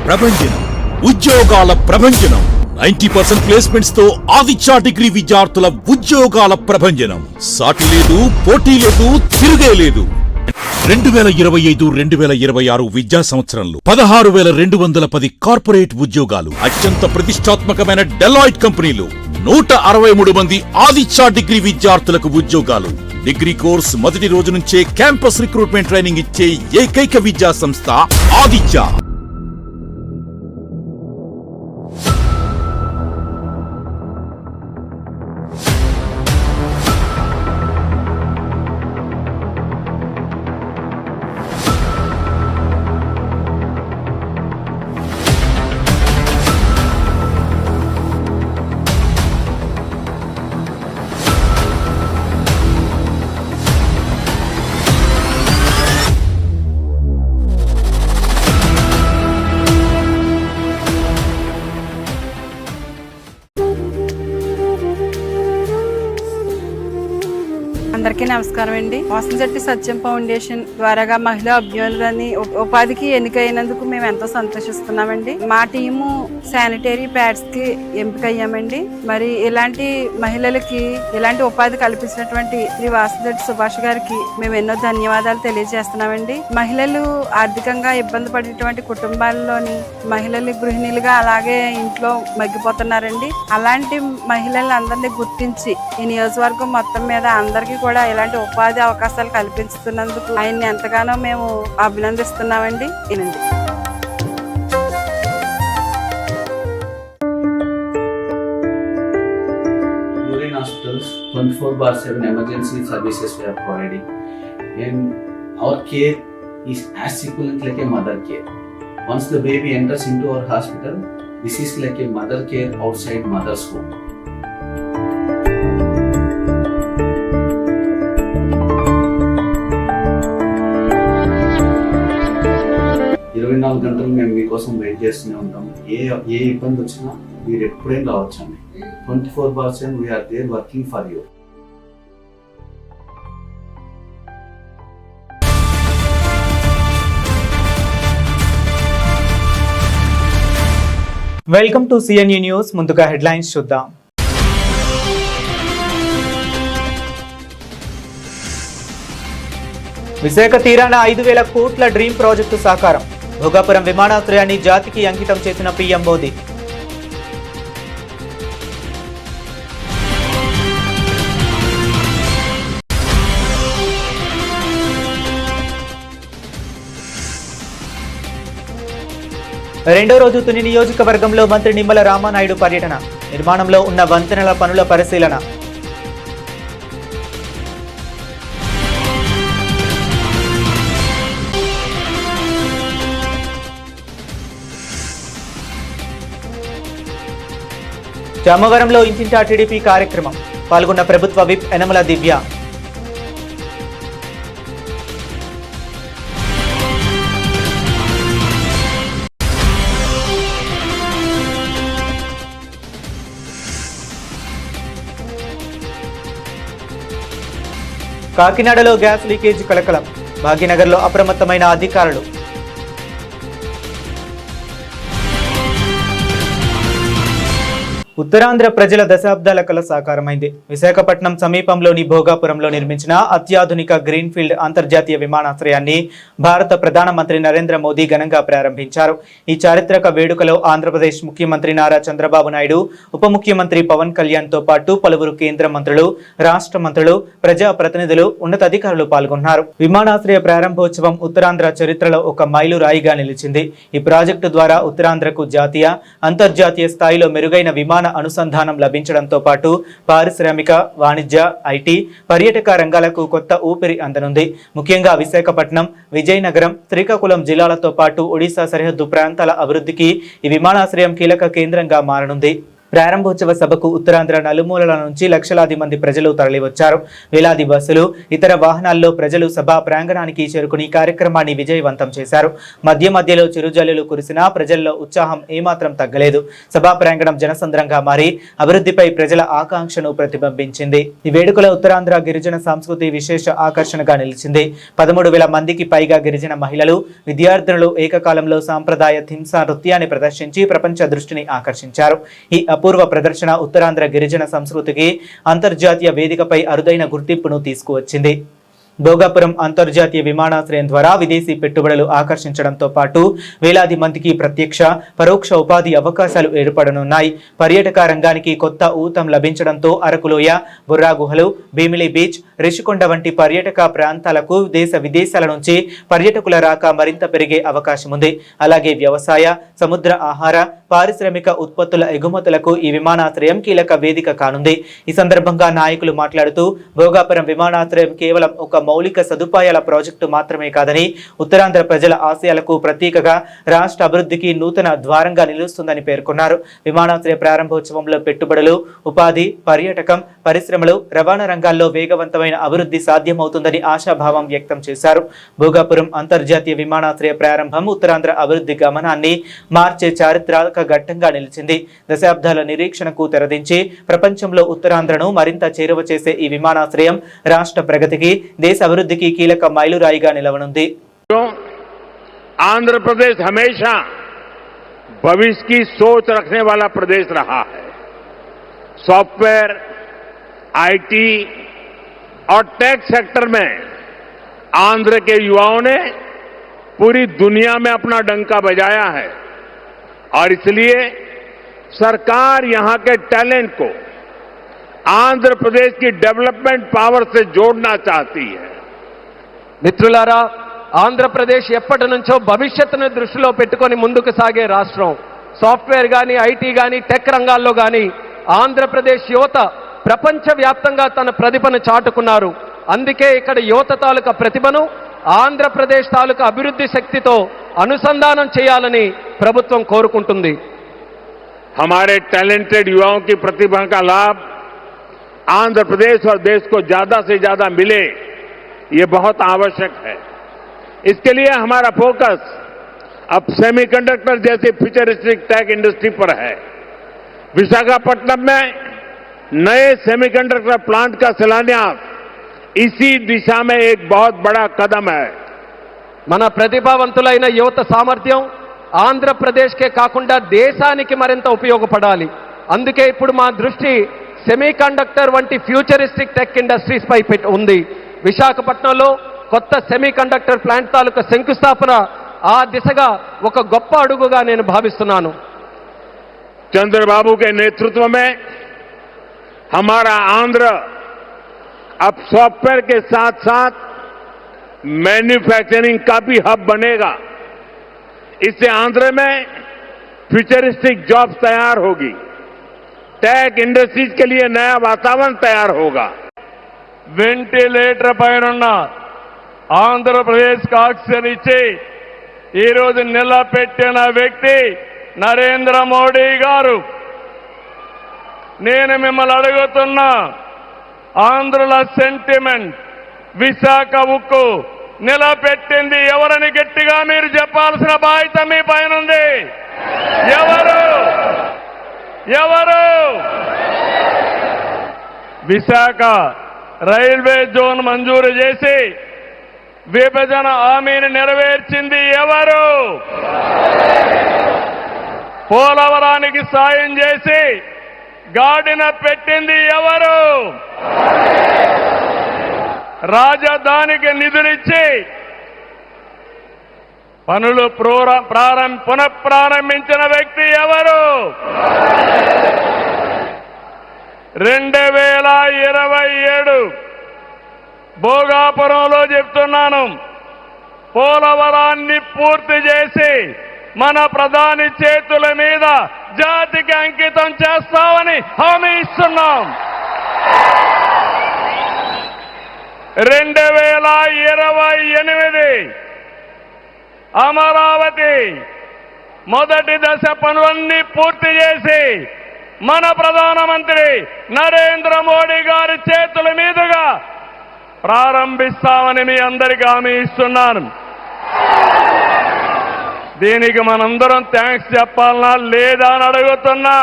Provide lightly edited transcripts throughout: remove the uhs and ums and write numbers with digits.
ప్రభంజనం, ఉద్యోగాల ప్రభంజనం. 90% ప్లేస్మెంట్స్ తో ఆదిత్య డిగ్రీ విద్యార్థుల ఉద్యోగాల ప్రభంజనం. సాటి లేదు, పోటీ లేదు, తిరుగే లేదు. 2025-2026 విద్యా సంవత్సరంలో 16,210 కార్పొరేట్ ఉద్యోగాలు. అత్యంత ప్రతిష్టాత్మకమైన డెలాయిట్ కంపెనీలు 163 మంది ఆదిత్య డిగ్రీ విద్యార్థులకు ఉద్యోగాలు. డిగ్రీ కోర్స్ మొదటి రోజు నుంచే క్యాంపస్ రిక్రూట్మెంట్ ట్రైనింగ్ ఇచ్చే ఏకైక విద్యా సంస్థ ఆదిత్య. అందరికీ నమస్కారం అండి. వాసంశెట్టి సత్యం ఫౌండేషన్ ద్వారాగా మహిళా అభ్యున్నతిని ఉపాధికి ఎన్నికైనందుకు మేము ఎంతో సంతోషిస్తున్నామండి. మా టీము శానిటరీ ప్యాడ్స్ కి ఎంపికయ్యామండి. మరి ఇలాంటి మహిళలకి ఇలాంటి ఉపాధి కల్పించినటువంటి శ్రీ వాసంశెట్టి సుభాష్ గారికి మేము ఎన్నో ధన్యవాదాలు తెలియజేస్తున్నామండి. మహిళలు ఆర్థికంగా ఇబ్బంది పడేటువంటి కుటుంబాల్లోని మహిళలు గృహిణులుగా అలాగే ఇంట్లో మగ్గిపోతున్నారండి. అలాంటి మహిళలందరినీ గుర్తించి ఈ నియోజకవర్గం మొత్తం మీద అందరికీ కూడా ఇలాంటి ఉపాధి అవకాశాలు కల్పిస్తున్నందుకు ఆయన్ని ఎంతగానో మేము అభినందిస్తున్నామండి. వినండి. Urine hospitals 24/7 emergency services we are providing, and our care is as equivalent like a mother care. Once the baby enters into our hospital, this is like a mother care outside mother's home. 24 గంటలు మేము మీకోసం wait చేస్తూనే ఉంటాం. ఏ ఇబ్బంది వచ్చినా మీరు ఎప్పుడైనా రావచ్చండి. 24/7 we are there working for you. Welcome to CNU news. ముందుగా హెడ్లైన్స్ చూద్దాం. విశాఖ తీరాన 5,000 కోట్ల డ్రీమ్ ప్రాజెక్టు సాకారం. భోగాపురం విమానాశ్రయాన్ని జాతికి అంకితం చేసిన పీఎం మోదీ. రెండో రోజు తుని నియోజకవర్గంలో మంత్రి నిమ్మల రామానాయుడు పర్యటన. నిర్మాణంలో ఉన్న వంతెనల పనుల పరిశీలన. జామవరంలో ఇంటింటా టీడీపీ కార్యక్రమం. పాల్గొన్న ప్రభుత్వ విప్ యనమల దివ్య. కాకినాడలో గ్యాస్ లీకేజ్ కలకలం. భాగ్యనగర్లో అప్రమత్తమైన అధికారులు. ఉత్తరాంధ్ర ప్రజల దశాబ్దాల కల సాకారమైంది. విశాఖపట్నం సమీపంలోని భోగాపురంలో నిర్మించిన అత్యాధునిక గ్రీన్ఫీల్డ్ అంతర్జాతీయ విమానాశ్రయాన్ని భారత ప్రధానమంత్రి నరేంద్ర మోదీ ఘనంగా ప్రారంభించారు. ఈ చారిత్రక వేడుకలో ఆంధ్రప్రదేశ్ ముఖ్యమంత్రి నారా చంద్రబాబు నాయుడు, ఉప ముఖ్యమంత్రి పవన్ కళ్యాణ్ తో పాటు పలువురు కేంద్ర మంత్రులు, రాష్ట్ర మంత్రులు, ప్రజా ప్రతినిధులు, ఉన్నతాధికారులు పాల్గొన్నారు. విమానాశ్రయ ప్రారంభోత్సవం ఉత్తరాంధ్ర చరిత్రలో ఒక మైలురాయిగా నిలిచింది. ఈ ప్రాజెక్టు ద్వారా ఉత్తరాంధ్రకు జాతీయ, అంతర్జాతీయ స్థాయిలో మెరుగైన విమాన అనుసంధానం లభించడంతో పాటు పారిశ్రామిక, వాణిజ్య, ఐటీ, పర్యాటక రంగాలకు కొత్త ఊపిరి అందనుంది. ముఖ్యంగా విశాఖపట్నం, విజయనగరం, శ్రీకాకుళం జిల్లాలతో పాటు ఒడిశా సరిహద్దు ప్రాంతాల అభివృద్ధికి ఈ విమానాశ్రయం కీలక కేంద్రంగా మారనుంది. ప్రారంభోత్సవ సభకు ఉత్తరాంధ్ర నలుమూలల నుంచి లక్షలాది మంది ప్రజలు తరలివచ్చారు. వేలాది బస్సులు, ఇతర వాహనాల్లో ప్రజలు సభా ప్రాంగణానికి చేరుకుని కార్యక్రమాన్ని విజయవంతం చేశారు. మధ్య మధ్యలో చిరుజల్లులు కురిసినా ప్రజల్లో ఉత్సాహం ఏమాత్రం తగ్గలేదు. సభా ప్రాంగణం జనసంద్రంగా మారి అభివృద్ధిపై ప్రజల ఆకాంక్షను ప్రతిబింబించింది. ఈ వేడుకల ఉత్తరాంధ్ర గిరిజన సంస్కృతి విశేష ఆకర్షణగా నిలిచింది. 13,000 మందికి పైగా గిరిజన మహిళలు, విద్యార్థులు ఏకకాలంలో సాంప్రదాయ థింసా నృత్యాన్ని ప్రదర్శించి ప్రపంచ దృష్టిని ఆకర్షించారు. ఈ అపూర్వ ప్రదర్శన ఉత్తరాంధ్ర గిరిజన సంస్కృతికి అంతర్జాతీయ వేదికపై అరుదైన గుర్తింపును తీసుకువచ్చింది. భోగాపురం అంతర్జాతీయ విమానాశ్రయం ద్వారా విదేశీ పెట్టుబడులు ఆకర్షించడంతో పాటు వేలాది మందికి ప్రత్యక్ష, పరోక్ష ఉపాధి అవకాశాలు ఏర్పడనున్నాయి. పర్యాటక రంగానికి కొత్త ఊతం లభించడంతో అరకులోయ, బుర్రా గుహలు, భీమిలి బీచ్, రిషికొండ వంటి పర్యాటక ప్రాంతాలకు దేశ విదేశాల నుంచి పర్యాటకుల రాక మరింత పెరిగే అవకాశం ఉంది. అలాగే వ్యవసాయ, సముద్ర ఆహార, పారిశ్రామిక ఉత్పత్తుల ఎగుమతులకు ఈ విమానాశ్రయం కీలక వేదిక కానుంది. ఈ సందర్భంగా నాయకులు మాట్లాడుతూ భోగాపురం విమానాశ్రయం కేవలం ఒక మౌలిక సదుపాయాల ప్రాజెక్టు మాత్రమే కాదని, ఉత్తరాంధ్ర ప్రజల ఆశయాలకు ప్రతీకగా రాష్ట్ర అభివృద్ధికి నూతన ద్వారంగా నిలుస్తుందని పేర్కొన్నారు. విమానాశ్రయ ప్రారంభోత్సవంలో పెట్టుబడులు, ఉపాధి, పర్యాటకం, పరిశ్రమలు, రవాణా రంగాల్లో వేగవంతమైన అభివృద్ధి సాధ్యమవుతుందని ఆశాభావం వ్యక్తం చేశారు. భోగాపురం అంతర్జాతీయ విమానాశ్రయ ప్రారంభం ఉత్తరాంధ్ర అభివృద్ధి గమనాన్ని మార్చే చారిత్రక ఘట్టంగా నిలిచింది. దశాబ్దాల నిరీక్షణకు తెరదించి ప్రపంచంలో ఉత్తరాంధ్రను మరింత చేరువ చేసే ఈ విమానాశ్రయం రాష్ట్ర ప్రగతికి, देश अभिवृद्धि की कीलक मैलुराईगा निलवनुंदी। आंध्र प्रदेश हमेशा भविष्य की सोच रखने वाला प्रदेश रहा है। सॉफ्टवेयर, आईटी और टेक सेक्टर में आंध्र के युवाओं ने पूरी दुनिया में अपना डंका बजाया है और इसलिए सरकार यहां के टैलेंट को आंध्र प्रदेश की डेवलपमेंट पावर से जोड़ना चाहती है। మిత్రులారా, ఆంధ్రప్రదేశ్ ఎప్పటి నుంచో భవిష్యత్తును దృష్టిలో పెట్టుకొని ముందుకు సాగే రాష్ట్రం. సాఫ్ట్వేర్ గాని, ఐటీ గాని, టెక్ రంగాల్లో గాని ఆంధ్రప్రదేశ్ యువత ప్రపంచవ్యాప్తంగా తన ప్రతిభను చాటుకున్నారు. అందుకే ఇక్కడ యువత తాలూకా ప్రతిభను ఆంధ్రప్రదేశ్ తాలూకా అభివృద్ధి శక్తితో అనుసంధానం చేయాలని ప్రభుత్వం కోరుకుంటుంది. हमारे टैलेंटेड युवाओं की प्रतिभा का लाभ आंध्र प्रदेश और देश को ज्यादा से ज्यादा मिले, ये बहुत आवश्यक है। इसके लिए हमारा फोकस अब सेमीकंडक्टर जैसी फ्यूचरिस्टिक टेक इंडस्ट्री पर है। विशाखापट्टनम में नए सेमीकंडक्टर प्लांट का शिलान्यास इसी दिशा में एक बहुत बड़ा कदम है। మన ప్రతిభావంతులైన యువత సామర్థ్యం ఆంధ్రప్రదేశ్కే కాకుండా దేశానికి మరింత ఉపయోగపడాలి. అందుకే ఇప్పుడు మా దృష్టి సెమీకండక్టర్ వంటి ఫ్యూచరిస్టిక్ టెక్ ఇండస్ట్రీస్ పై ఉంది. విశాఖపట్నంలో కొత్త సెమీకండక్టర్ ప్లాంట్ తాలూకా శంకుస్థాపన ఆ దిశగా ఒక గొప్ప అడుగుగా నేను భావిస్తున్నాను. चंद्रबाबू के नेतृत्व में हमारा आंध्र अब सॉफ्टवेयर के साथ साथ मैन्युफैक्चरिंग का भी हब बनेगा। इससे आंध्र में फ्यूचरिस्टिक जॉब्स तैयार होगी, टेक इंडस्ट्रीज के लिए नया वातावरण तैयार होगा। వెంటిలేటర్ పైన ఆంధ్రప్రదేశ్ ఆక్సిజన్ ఇచ్చి ఈరోజు నిలబెట్టిన వ్యక్తి నరేంద్ర మోడీ గారు. నేను మిమ్మల్ని అడుగుతున్నా, ఆంధ్రుల సెంటిమెంట్ విశాఖ ఉక్కు నిలబెట్టింది ఎవరని గట్టిగా మీరు చెప్పాల్సిన బాధ్యత మీ పైన ఉంది. ఎవరు ఎవరు విశాఖ రైల్వే జోన్ మంజూరు చేసి విభజన హామీని నెరవేర్చింది ఎవరు? పోలవరానికి సాయం చేసి గాడిన పెట్టింది ఎవరు? రాజధానికి నిధులిచ్చి పనులు పునఃప్రారంభించిన వ్యక్తి ఎవరు? 2027 భోగాపురంలో చెప్తున్నాను, పోలవరాన్ని పూర్తి చేసి మన ప్రధాని చేతుల మీద జాతికి అంకితం చేస్తామని హామీ ఇస్తున్నాం. 2028 అమరావతి మొదటి దశ పనులన్నీ పూర్తి చేసి మన ప్రధానమంత్రి నరేంద్ర మోడీ గారి చేతుల మీదుగా ప్రారంభిస్తామని మీ అందరికీ హామీ ఇస్తున్నాను. దీనికి మనందరం థ్యాంక్స్ చెప్పాలనా లేదా అని అడుగుతున్నా.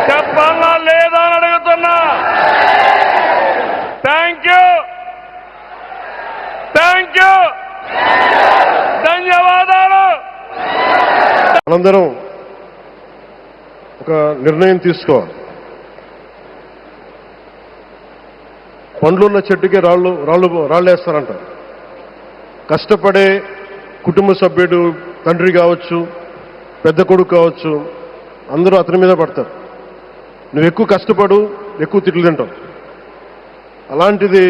చెప్పాలనా లేదా అని అడుగుతున్నా. థ్యాంక్ యూ, థ్యాంక్ యూ, ధన్యవాదాలు. మనందరం ఒక నిర్ణయం తీసుకోవాలి. పండ్లున్న చెట్టుకి రాళ్ళేస్తారంట. కష్టపడే కుటుంబ సభ్యుడు, తండ్రి కావచ్చు, పెద్ద కొడుకు కావచ్చు, అందరూ అతని మీద పడతారు. నువ్వు ఎక్కువ కష్టపడు, ఎక్కువ తిట్లు తింటావు. అలాంటిది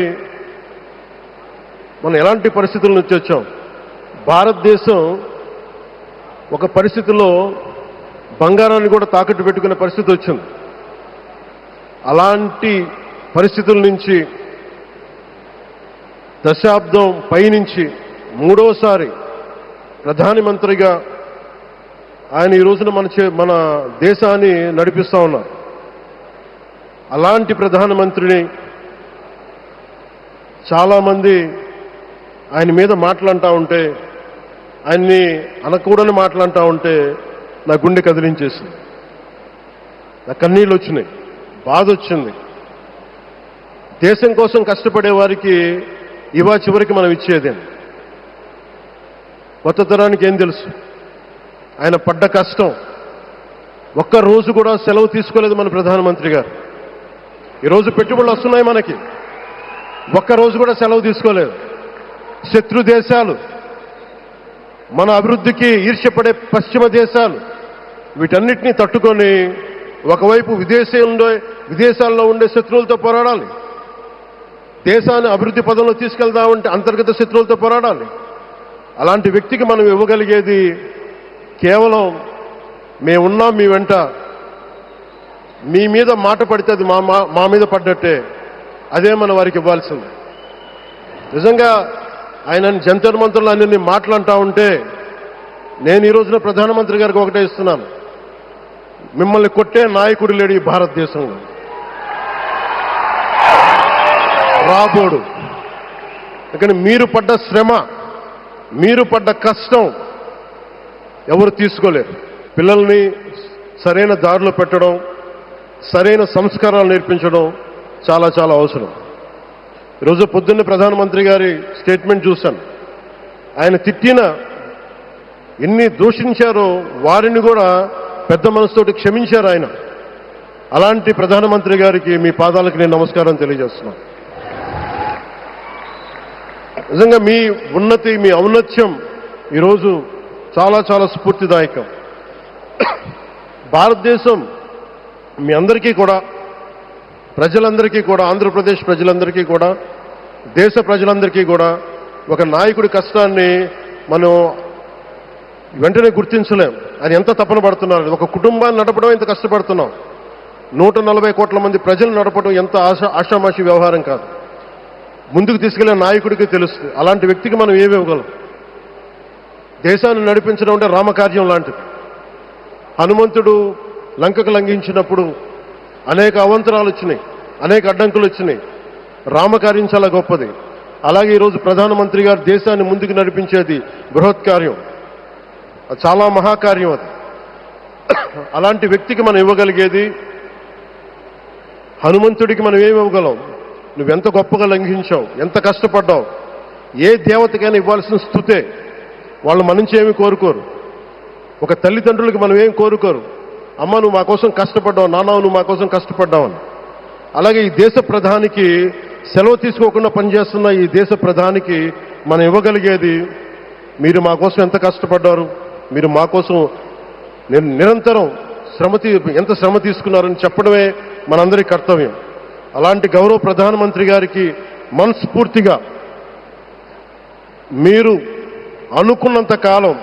మనం ఎలాంటి పరిస్థితుల నుంచి వచ్చాం? భారతదేశం ఒక పరిస్థితిలో బంగారాన్ని కూడా తాకట్టు పెట్టుకునే పరిస్థితి వచ్చింది. అలాంటి పరిస్థితుల నుంచి దశాబ్దం పైనుంచి మూడోసారి ప్రధానమంత్రిగా ఆయన ఈ రోజున మన దేశాన్ని నడిపిస్తూ ఉన్నారు. అలాంటి ప్రధానమంత్రిని చాలామంది ఆయన మీద మాట్లాడుతూ ఉంటే, ఆయన్ని అనకూడని మాట్లాడుతూ ఉంటే నా గుండె కదిలించేసింది. నా కన్నీళ్ళు వచ్చినాయి, బాధ వచ్చింది. దేశం కోసం కష్టపడే వారికి ఇవా చివరికి మనం ఇచ్చేదేం. కొత్త తరానికి ఏం తెలుసు? ఆయన పడ్డ కష్టం. ఒక్క రోజు కూడా సెలవు తీసుకోలేదు మన ప్రధానమంత్రి గారు. ఈరోజు పెట్టుబడులు వస్తున్నాయి మనకి, ఒక్కరోజు కూడా సెలవు తీసుకోలేదు. శత్రు దేశాలు, మన అభివృద్ధికి ఈర్ష్యపడే పశ్చిమ దేశాలు, వీటన్నిటినీ తట్టుకొని ఒకవైపు విదేశాల్లో ఉండే శత్రువులతో పోరాడాలి, దేశాన్ని అభివృద్ధి పదంలో తీసుకెళ్దామంటే అంతర్గత శత్రువులతో పోరాడాలి. అలాంటి వ్యక్తికి మనం ఇవ్వగలిగేది కేవలం మేమున్నాం మీ వెంట, మీ మీద మాట పడితే అది మా మీద పడ్డట్టే, అదే మనం వారికి ఇవ్వాల్సింది. నిజంగా ఆయన జంతర్ మంత్రులు అన్ని మాట్లాడుతూ ఉంటే నేను ఈ రోజున ప్రధానమంత్రి గారికి ఒకటే ఇస్తున్నాను, మిమ్మల్ని కొట్టే నాయకుడు లేడు ఈ భారతదేశంలో, రాబోడు. కానీ మీరు పడ్డ శ్రమ, మీరు పడ్డ కష్టం ఎవరు తీసుకోలేరు. పిల్లల్ని సరైన దారిలో పెట్టడం, సరైన సంస్కారాలు నేర్పించడం చాలా చాలా అవసరం. ఈరోజు పొద్దున్నే ప్రధానమంత్రి గారి స్టేట్మెంట్ చూశాను. ఆయన తిట్టిన, ఎన్ని దూషించారో వారిని కూడా పెద్ద మనసుతోటి క్షమించారు ఆయన. అలాంటి ప్రధానమంత్రి గారికి మీ పాదాలకు నేను నమస్కారం తెలియజేస్తున్నాను. నిజంగా మీ ఉన్నతి, మీ ఔన్నత్యం ఈరోజు చాలా చాలా స్ఫూర్తిదాయకం. భారతదేశం మీ అందరికీ కూడా, ప్రజలందరికీ కూడా, ఆంధ్రప్రదేశ్ ప్రజలందరికీ కూడా, దేశ ప్రజలందరికీ కూడా ఒక నాయకుడి కష్టాన్ని మనం వెంటనే గుర్తించలేం. ఆయన ఎంత తపన పడుతున్నారు. ఒక కుటుంబాన్ని నడపడం ఎంత కష్టపడుతున్నాం. 140 కోట్ల మంది ప్రజలు నడపడం ఎంత ఆషామాషి వ్యవహారం కాదు. ముందుకు తీసుకెళ్లే నాయకుడికి తెలుస్తుంది. అలాంటి వ్యక్తికి మనం ఏమి ఇవ్వగలం? దేశాన్ని నడిపించడం అంటే రామకార్యం లాంటిది. హనుమంతుడు లంకకు లంఘించినప్పుడు అనేక అవంతరాలు వచ్చినాయి, అనేక అడ్డంకులు వచ్చినాయి. రామకార్యం చాలా గొప్పది. అలాగే ఈరోజు ప్రధానమంత్రి గారు దేశాన్ని ముందుకు నడిపించేది బృహత్కార్యం, చాలా మహాకార్యం అది. అలాంటి వ్యక్తికి మనం ఇవ్వగలిగేది, హనుమంతుడికి మనం ఏమి ఇవ్వగలం? నువ్వెంత గొప్పగా లంఘించావు, ఎంత కష్టపడ్డావు. ఏ దేవతకైనా ఇవ్వాల్సిన స్తుతే. వాళ్ళు మన నుంచి ఏమి కోరుకోరు. ఒక తల్లిదండ్రులకి మనం ఏం కోరుకోరు, అమ్మ నువ్వు మా కోసం కష్టపడ్డావు, నాన్న నువ్వు మా కోసం కష్టపడ్డావు అని. అలాగే ఈ దేశ ప్రధానికి, సెలవు తీసుకోకుండా పనిచేస్తున్న ఈ దేశ ప్రధానికి మనం ఇవ్వగలిగేది, మీరు మా కోసం ఎంత కష్టపడ్డారు, మీరు మా కోసం నిరంతరం ఎంత శ్రమ తీసుకున్నారని చెప్పడమే మనందరి కర్తవ్యం. అలాంటి గౌరవ ప్రధానమంత్రి గారికి మనస్ఫూర్తిగా మీరు అనుకున్నంత కాలం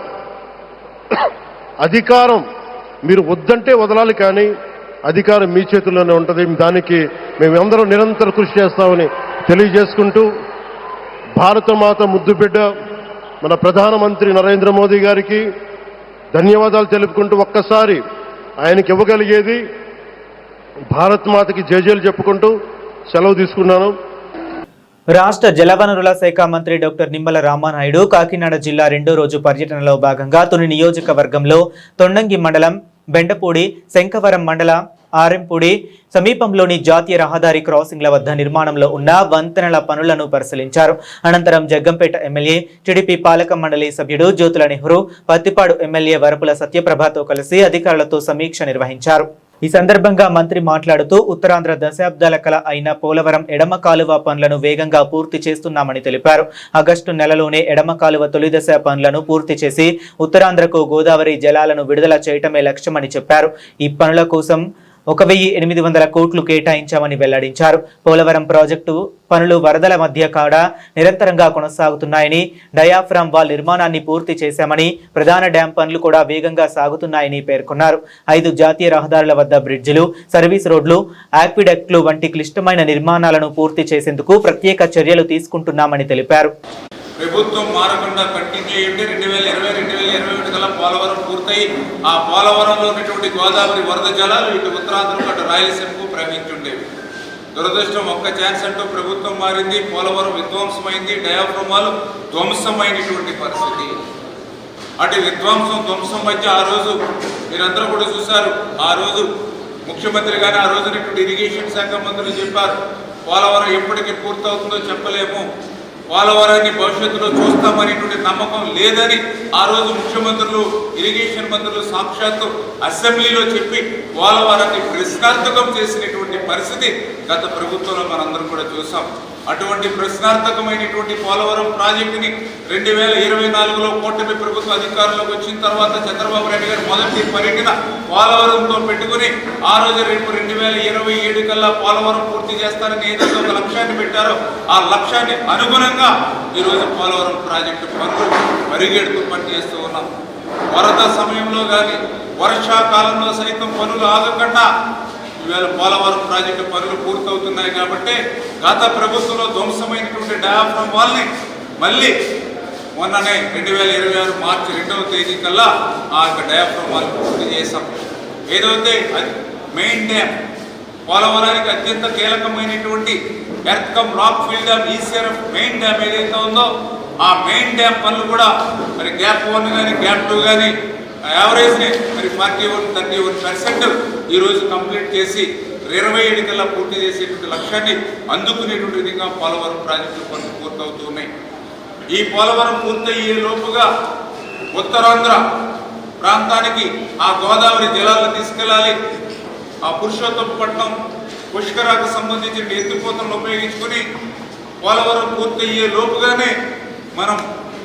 అధికారం మీరు వద్దంటే వదలాలి, కానీ అధికారం మీ చేతుల్లోనే ఉంటుంది. దానికి మేమందరం నిరంతర కృషి చేస్తామని తెలియజేసుకుంటూ, భారతమాత ముద్దుబిడ్డ మన ప్రధానమంత్రి నరేంద్ర మోదీ గారికి ధన్యవాదాలు తెలుపుకుంటూ, ఒక్కసారి ఆయనకి ఇవ్వగలిగేది భారత్ మాతకి జేజేలు చెప్పుకుంటూ సెలవు తీసుకున్నాను. రాష్ట్ర జలవనరుల శాఖ మంత్రి డాక్టర్ నిమ్మల రామానాయుడు కాకినాడ జిల్లా 2వ రోజు పర్యటనలో భాగంగా తుని నియోజకవర్గంలో తొండంగి మండలం బెండపూడి, శంఖవరం మండల ఆరెంపూడి సమీపంలోని జాతీయ రహదారి క్రాసింగ్ల వద్ద నిర్మాణంలో ఉన్న వంతెనల పనులను పరిశీలించారు. అనంతరం జగ్గంపేట ఎమ్మెల్యే, టీడీపీ పాలక మండలి సభ్యుడు జ్యోతుల నెహ్రూ, పత్తిపాడు ఎమ్మెల్యే వరపుల సత్యప్రభతో కలిసి అధికారులతో సమీక్ష నిర్వహించారు. ఈ సందర్భంగా మంత్రి మాట్లాడుతూ ఉత్తరాంధ్ర దశాబ్దాల కళ అయిన పోలవరం ఎడమ కాలువ పనులను వేగంగా పూర్తి చేస్తున్నామని తెలిపారు. ఆగస్టు నెలలోనే ఎడమ కాలువ తొలి దశ పనులను పూర్తి చేసి ఉత్తరాంధ్రకు గోదావరి జలాలను విడుదల చేయటమే లక్ష్యమని చెప్పారు. ఈ పనుల కోసం 1800 కోట్లు కేటాయించామని వెల్లడించారు. పోలవరం ప్రాజెక్టు పనులు వరదల మధ్య కాడ నిరంతరంగా కొనసాగుతున్నాయని, డయాఫ్రామ్ వాల్ నిర్మాణాన్ని పూర్తి చేశామని, ప్రధాన డ్యాం పనులు కూడా వేగంగా సాగుతున్నాయని పేర్కొన్నారు. 5 జాతీయ రహదారుల వద్ద బ్రిడ్జిలు, సర్వీస్ రోడ్లు, ఆక్విడక్ట్లు వంటి క్లిష్టమైన నిర్మాణాలను పూర్తి చేసేందుకు ప్రత్యేక చర్యలు తీసుకుంటున్నామని తెలిపారు. ప్రభుత్వం మారకుండా కంటిన్యూ చేయండి. 2020-2021 కల్లా పోలవరం పూర్తయి ఆ పోలవరంలో ఉన్నటువంటి గోదావరి వరద జలాలు ఇటు ఉత్తరాంధ్రకు అటు రాయలసీమకు ప్రవహించుండేవి. దురదృష్టం ఒక్క ఛాన్స్ అంటూ ప్రభుత్వం మారింది. పోలవరం విధ్వంసమైంది. డయాఫ్రమాలు ధ్వంసమైనటువంటి పరిస్థితి. అటు ధ్వంసం మధ్య ఆ రోజు మీరందరూ కూడా చూశారు. ఆ రోజు ముఖ్యమంత్రి గారు ఆ రోజునటువంటి ఇరిగేషన్ శాఖ మంత్రులు చెప్పారు, పోలవరం ఎప్పటికీ పూర్తవుతుందో చెప్పలేము, పోలవరాన్ని భవిష్యత్తులో చూస్తామనేటువంటి నమ్మకం లేదని ఆ రోజు ముఖ్యమంత్రులు, ఇరిగేషన్ మంత్రులు సాక్షాత్తు అసెంబ్లీలో చెప్పి పోలవరాన్ని ప్రశ్నార్థకం చేసినటువంటి పరిస్థితి గత ప్రభుత్వంలో మనందరం కూడా చూసాం. అటువంటి ప్రశ్నార్థకమైనటువంటి పోలవరం ప్రాజెక్టుని 2024లో కూటమి ప్రభుత్వ అధికారంలోకి వచ్చిన తర్వాత చంద్రబాబు నాయుడు గారు మొదటి పర్యటన పోలవరంతో పెట్టుకుని ఆ రోజు రేపు 2027 కల్లా పోలవరం పూర్తి చేస్తారని ఏదైతే ఒక లక్ష్యాన్ని పెట్టారో ఆ లక్ష్యాన్ని అనుగుణంగా ఈరోజు పోలవరం ప్రాజెక్టు పనులు పరిగెడుతూ పనిచేస్తూ ఉన్నాం. వరద సమయంలో కానీ వర్షాకాలంలో సైతం పనులు ఆగకుండా ఈవేళ పోలవరం ప్రాజెక్టు పనులు పూర్తవుతున్నాయి. కాబట్టి గత ప్రభుత్వంలో ధ్వంసమైనటువంటి డయాఫ్రామ్ వాల్ని మళ్ళీ మొన్ననే 2026 మార్చి 2వ తేదీ కల్లా ఆ యొక్క డయాఫ్రామ్ వాల్ పూర్తి చేశాం. ఏదైతే మెయిన్ డ్యామ్ పోలవరానికి అత్యంత కీలకమైనటువంటి ఎర్త్కమ్ rock fill dam, ECRF main dam ఏదైతే ఉందో ఆ మెయిన్ డ్యామ్ పనులు కూడా మరి గ్యాప్ 1 కానీ గ్యాప్ 2 కానీ యావరేజ్ని మరి 41-31% ఈరోజు కంప్లీట్ చేసి 27 కల్లా పూర్తి చేసేటువంటి లక్ష్యాన్ని అందుకునేటువంటి విధంగా పోలవరం ప్రాజెక్టులు పనులు పూర్తవుతూ ఉన్నాయి. ఈ పోలవరం పూర్తయ్యే లోపుగా ఉత్తరాంధ్ర ప్రాంతానికి ఆ గోదావరి జలాలను తీసుకెళ్ళాలి. ఆ పురుషోత్తపట్నం పుష్కరాకు సంబంధించిన ఎత్తిపోతలను ఉపయోగించుకుని పోలవరం పూర్తయ్యే లోపుగానే మనం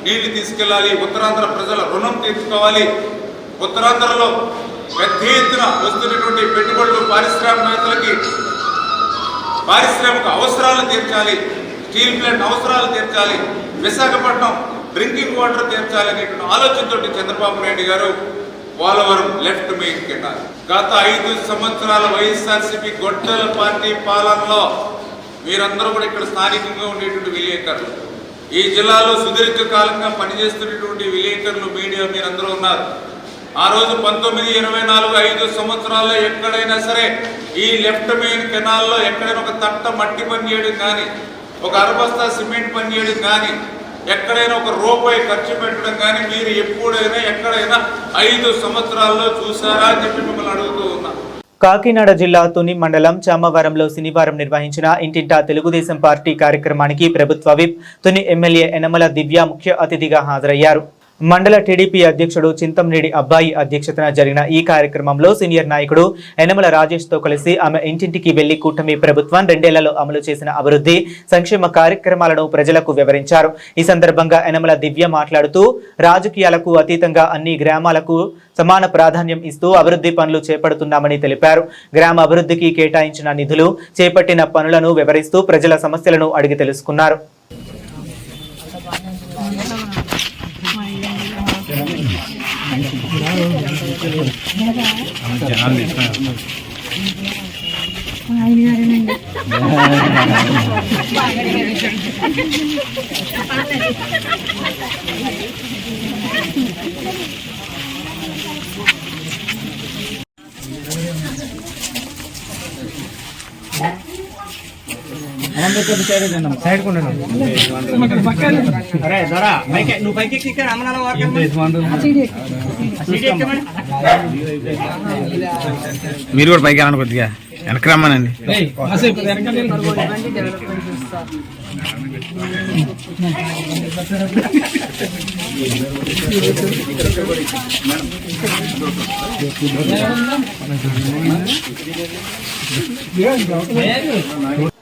నీళ్లు తీసుకెళ్ళాలి. ఉత్తరాంధ్ర ప్రజల రుణం తీర్చుకోవాలి. ఉత్తరాంధ్రలో పెద్ద ఎత్తున వస్తున్నటువంటి పెట్టుబడులు పారిశ్రామికవేత్తలకి పారిశ్రామిక అవసరాలు తీర్చాలి. స్టీల్ ప్లాంట్ అవసరాలు తీర్చాలి. విశాఖపట్నం డ్రింకింగ్ వాటర్ తీర్చాలి అనేటువంటి ఆలోచనతో చంద్రబాబు నాయుడు గారు పోలవరం లెఫ్ట్ మెయిన్ కింద గత 5 సంవత్సరాల వైఎస్ఆర్సీపీ గొడ్డల పార్టీ పాలనలో మీరందరూ కూడా ఇక్కడ స్థానికంగా ఉండేటువంటి విలేకరులు, ఈ జిల్లాలో సుదీర్ఘకాలంగా పనిచేస్తున్నటువంటి విలేకరులు, మీడియా మీరందరూ ఉన్నారు. ఆ రోజు 1924 5 సంవత్సరాల్లో ఎక్కడైనా సరే ఈ లెఫ్ట్ మెయిన్ కెనాల్లో ఎక్కడైనా ఒక తట్ట మట్టి పని చేయడం కానీ, ఒక అరబస్తా సిమెంట్ పని చేయడం కానీ, ఎక్కడైనా ఒక రూపాయి ఖర్చు పెట్టడం కానీ మీరు ఎప్పుడైనా ఎక్కడైనా 5 సంవత్సరాల్లో చూసారా అని చెప్పి మిమ్మల్ని అడుగుతూ ఉన్నా. కాకినాడ జిల్లా తుని మండలం చామవరంలో శనివారం నిర్వహించిన ఇంటింటా తెలుగుదేశం పార్టీ కార్యక్రమానికి ప్రభుత్వ విప్, తుని ఎమ్మెల్యే యనమల దివ్య ముఖ్య అతిథిగా హాజరయ్యారు. మండల టీడీపీ అధ్యక్షుడు చింతంనేడి అబ్బాయి అధ్యక్షతన జరిగిన ఈ కార్యక్రమంలో సీనియర్ నాయకుడు యనమల రాజేష్ తో కలిసి ఆమె ఇంటింటికి వెళ్లి కూటమి ప్రభుత్వం 2 ఏళ్లలో అమలు చేసిన అభివృద్ధి సంక్షేమ కార్యక్రమాలను ప్రజలకు వివరించారు. ఈ సందర్భంగా యనమల దివ్య మాట్లాడుతూ రాజకీయాలకు అతీతంగా అన్ని గ్రామాలకు సమాన ప్రాధాన్యం ఇస్తూ అభివృద్ధి పనులు చేపడుతున్నామని తెలిపారు. గ్రామ అభివృద్ధికి కేటాయించిన నిధులు, చేపట్టిన పనులను వివరిస్తూ ప్రజల సమస్యలను అడిగి తెలుసుకున్నారు. మీరు కూడా పైకి వెళ్ళండి, కొద్దిగా వెనక్కి రమ్మనండి.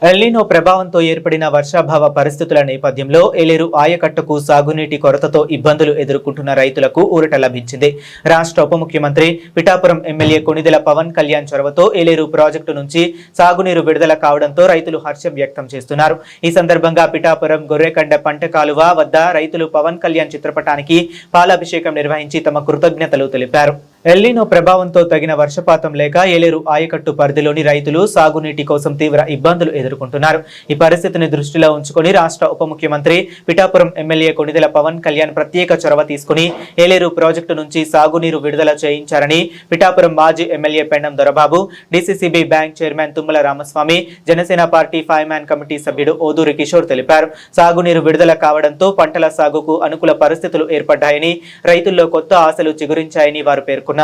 ఎల్నినో ప్రభావంతో ఏర్పడిన వర్షాభావ పరిస్థితుల నేపథ్యంలో ఏలేరు ఆయకట్టుకు సాగునీటి కొరతతో ఇబ్బందులు ఎదుర్కొంటున్న రైతులకు ఊరట లభించింది. రాష్ట్ర ఉప ముఖ్యమంత్రి పిఠాపురం ఎమ్మెల్యే కొణిదెల పవన్ కళ్యాణ్ చొరవతో ఏలేరు ప్రాజెక్టు నుంచి సాగునీరు విడుదల కావడంతో రైతులు హర్షం వ్యక్తం చేస్తున్నారు. ఈ సందర్భంగా పిఠాపురం గొర్రెకండ పంట కాలువ వద్ద రైతులు పవన్ కళ్యాణ్ చిత్రపటానికి పాలాభిషేకం నిర్వహించి తమ కృతజ్ఞతలు తెలిపారు. ఎల్నినో ప్రభావంతో తగిన వర్షపాతం లేక ఏలేరు ఆయకట్టు పరిధిలోని రైతులు సాగునీటి కోసం తీవ్ర ఇబ్బందులు ఎదుర్కొంటున్నారు. ఈ పరిస్థితిని దృష్టిలో ఉంచుకొని రాష్ట్ర ఉప ముఖ్యమంత్రి పిఠాపురం ఎమ్మెల్యే కొణిదెల పవన్ కళ్యాణ్ ప్రత్యేక చొరవ తీసుకుని ఏలేరు ప్రాజెక్టు నుంచి సాగునీరు విడుదల చేయించారని పిఠాపురం మాజీ MLA Pendem Dorababu, DCCB bank chairman Tummala Ramaswamy, Janasena party 5 man committee సభ్యుడు ఓదూరి కిషోర్ తెలిపారు. సాగునీరు విడుదల కావడంతో పంటల సాగుకు అనుకూల పరిస్థితులు ఏర్పడ్డాయని, రైతుల్లో కొత్త ఆశలు చిగురించాయని వారు పేర్కొన్నారు.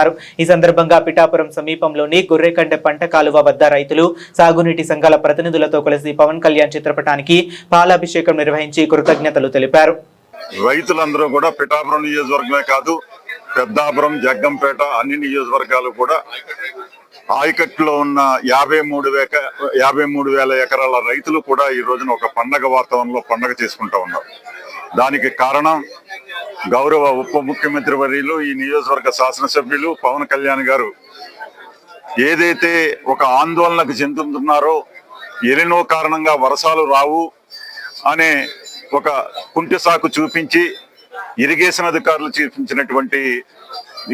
ఈ సందర్భంగా పిఠాపురం సమీపంలోని గొర్రెకండ పంట కాలువ వద్ద రైతులు, సాగునీటి సంఘాల ప్రతినిధులతో కలిసి పవన్ కళ్యాణ్ చిత్రపటానికి పాలాభిషేకం నిర్వహించి కృతజ్ఞతలు తెలిపారు. రైతులందరూ కూడా పిఠాపురం నియోజకవర్గమే కాదు, పెద్దాపురం, జగ్గంపేట అన్ని నియోజకవర్గాలు కూడా ఆయకట్టులో ఉన్న 53,000 ఎకరాల రైతులు కూడా ఈ రోజున ఒక పండగ వాతావరణంలో పండగ చేసుకుంటా ఉన్నారు. దానికి కారణం గౌరవ ఉప ముఖ్యమంత్రి వర్యులు, ఈ నియోజకవర్గ శాసనసభ్యులు పవన్ కళ్యాణ్ గారు ఏదైతే ఒక ఆందోళనకు చెందుతున్నారో, ఎలినో కారణంగా వర్షాలు రావు అనే ఒక కుంటి సాకు చూపించి ఇరిగేషన్ అధికారులు చూపించినటువంటి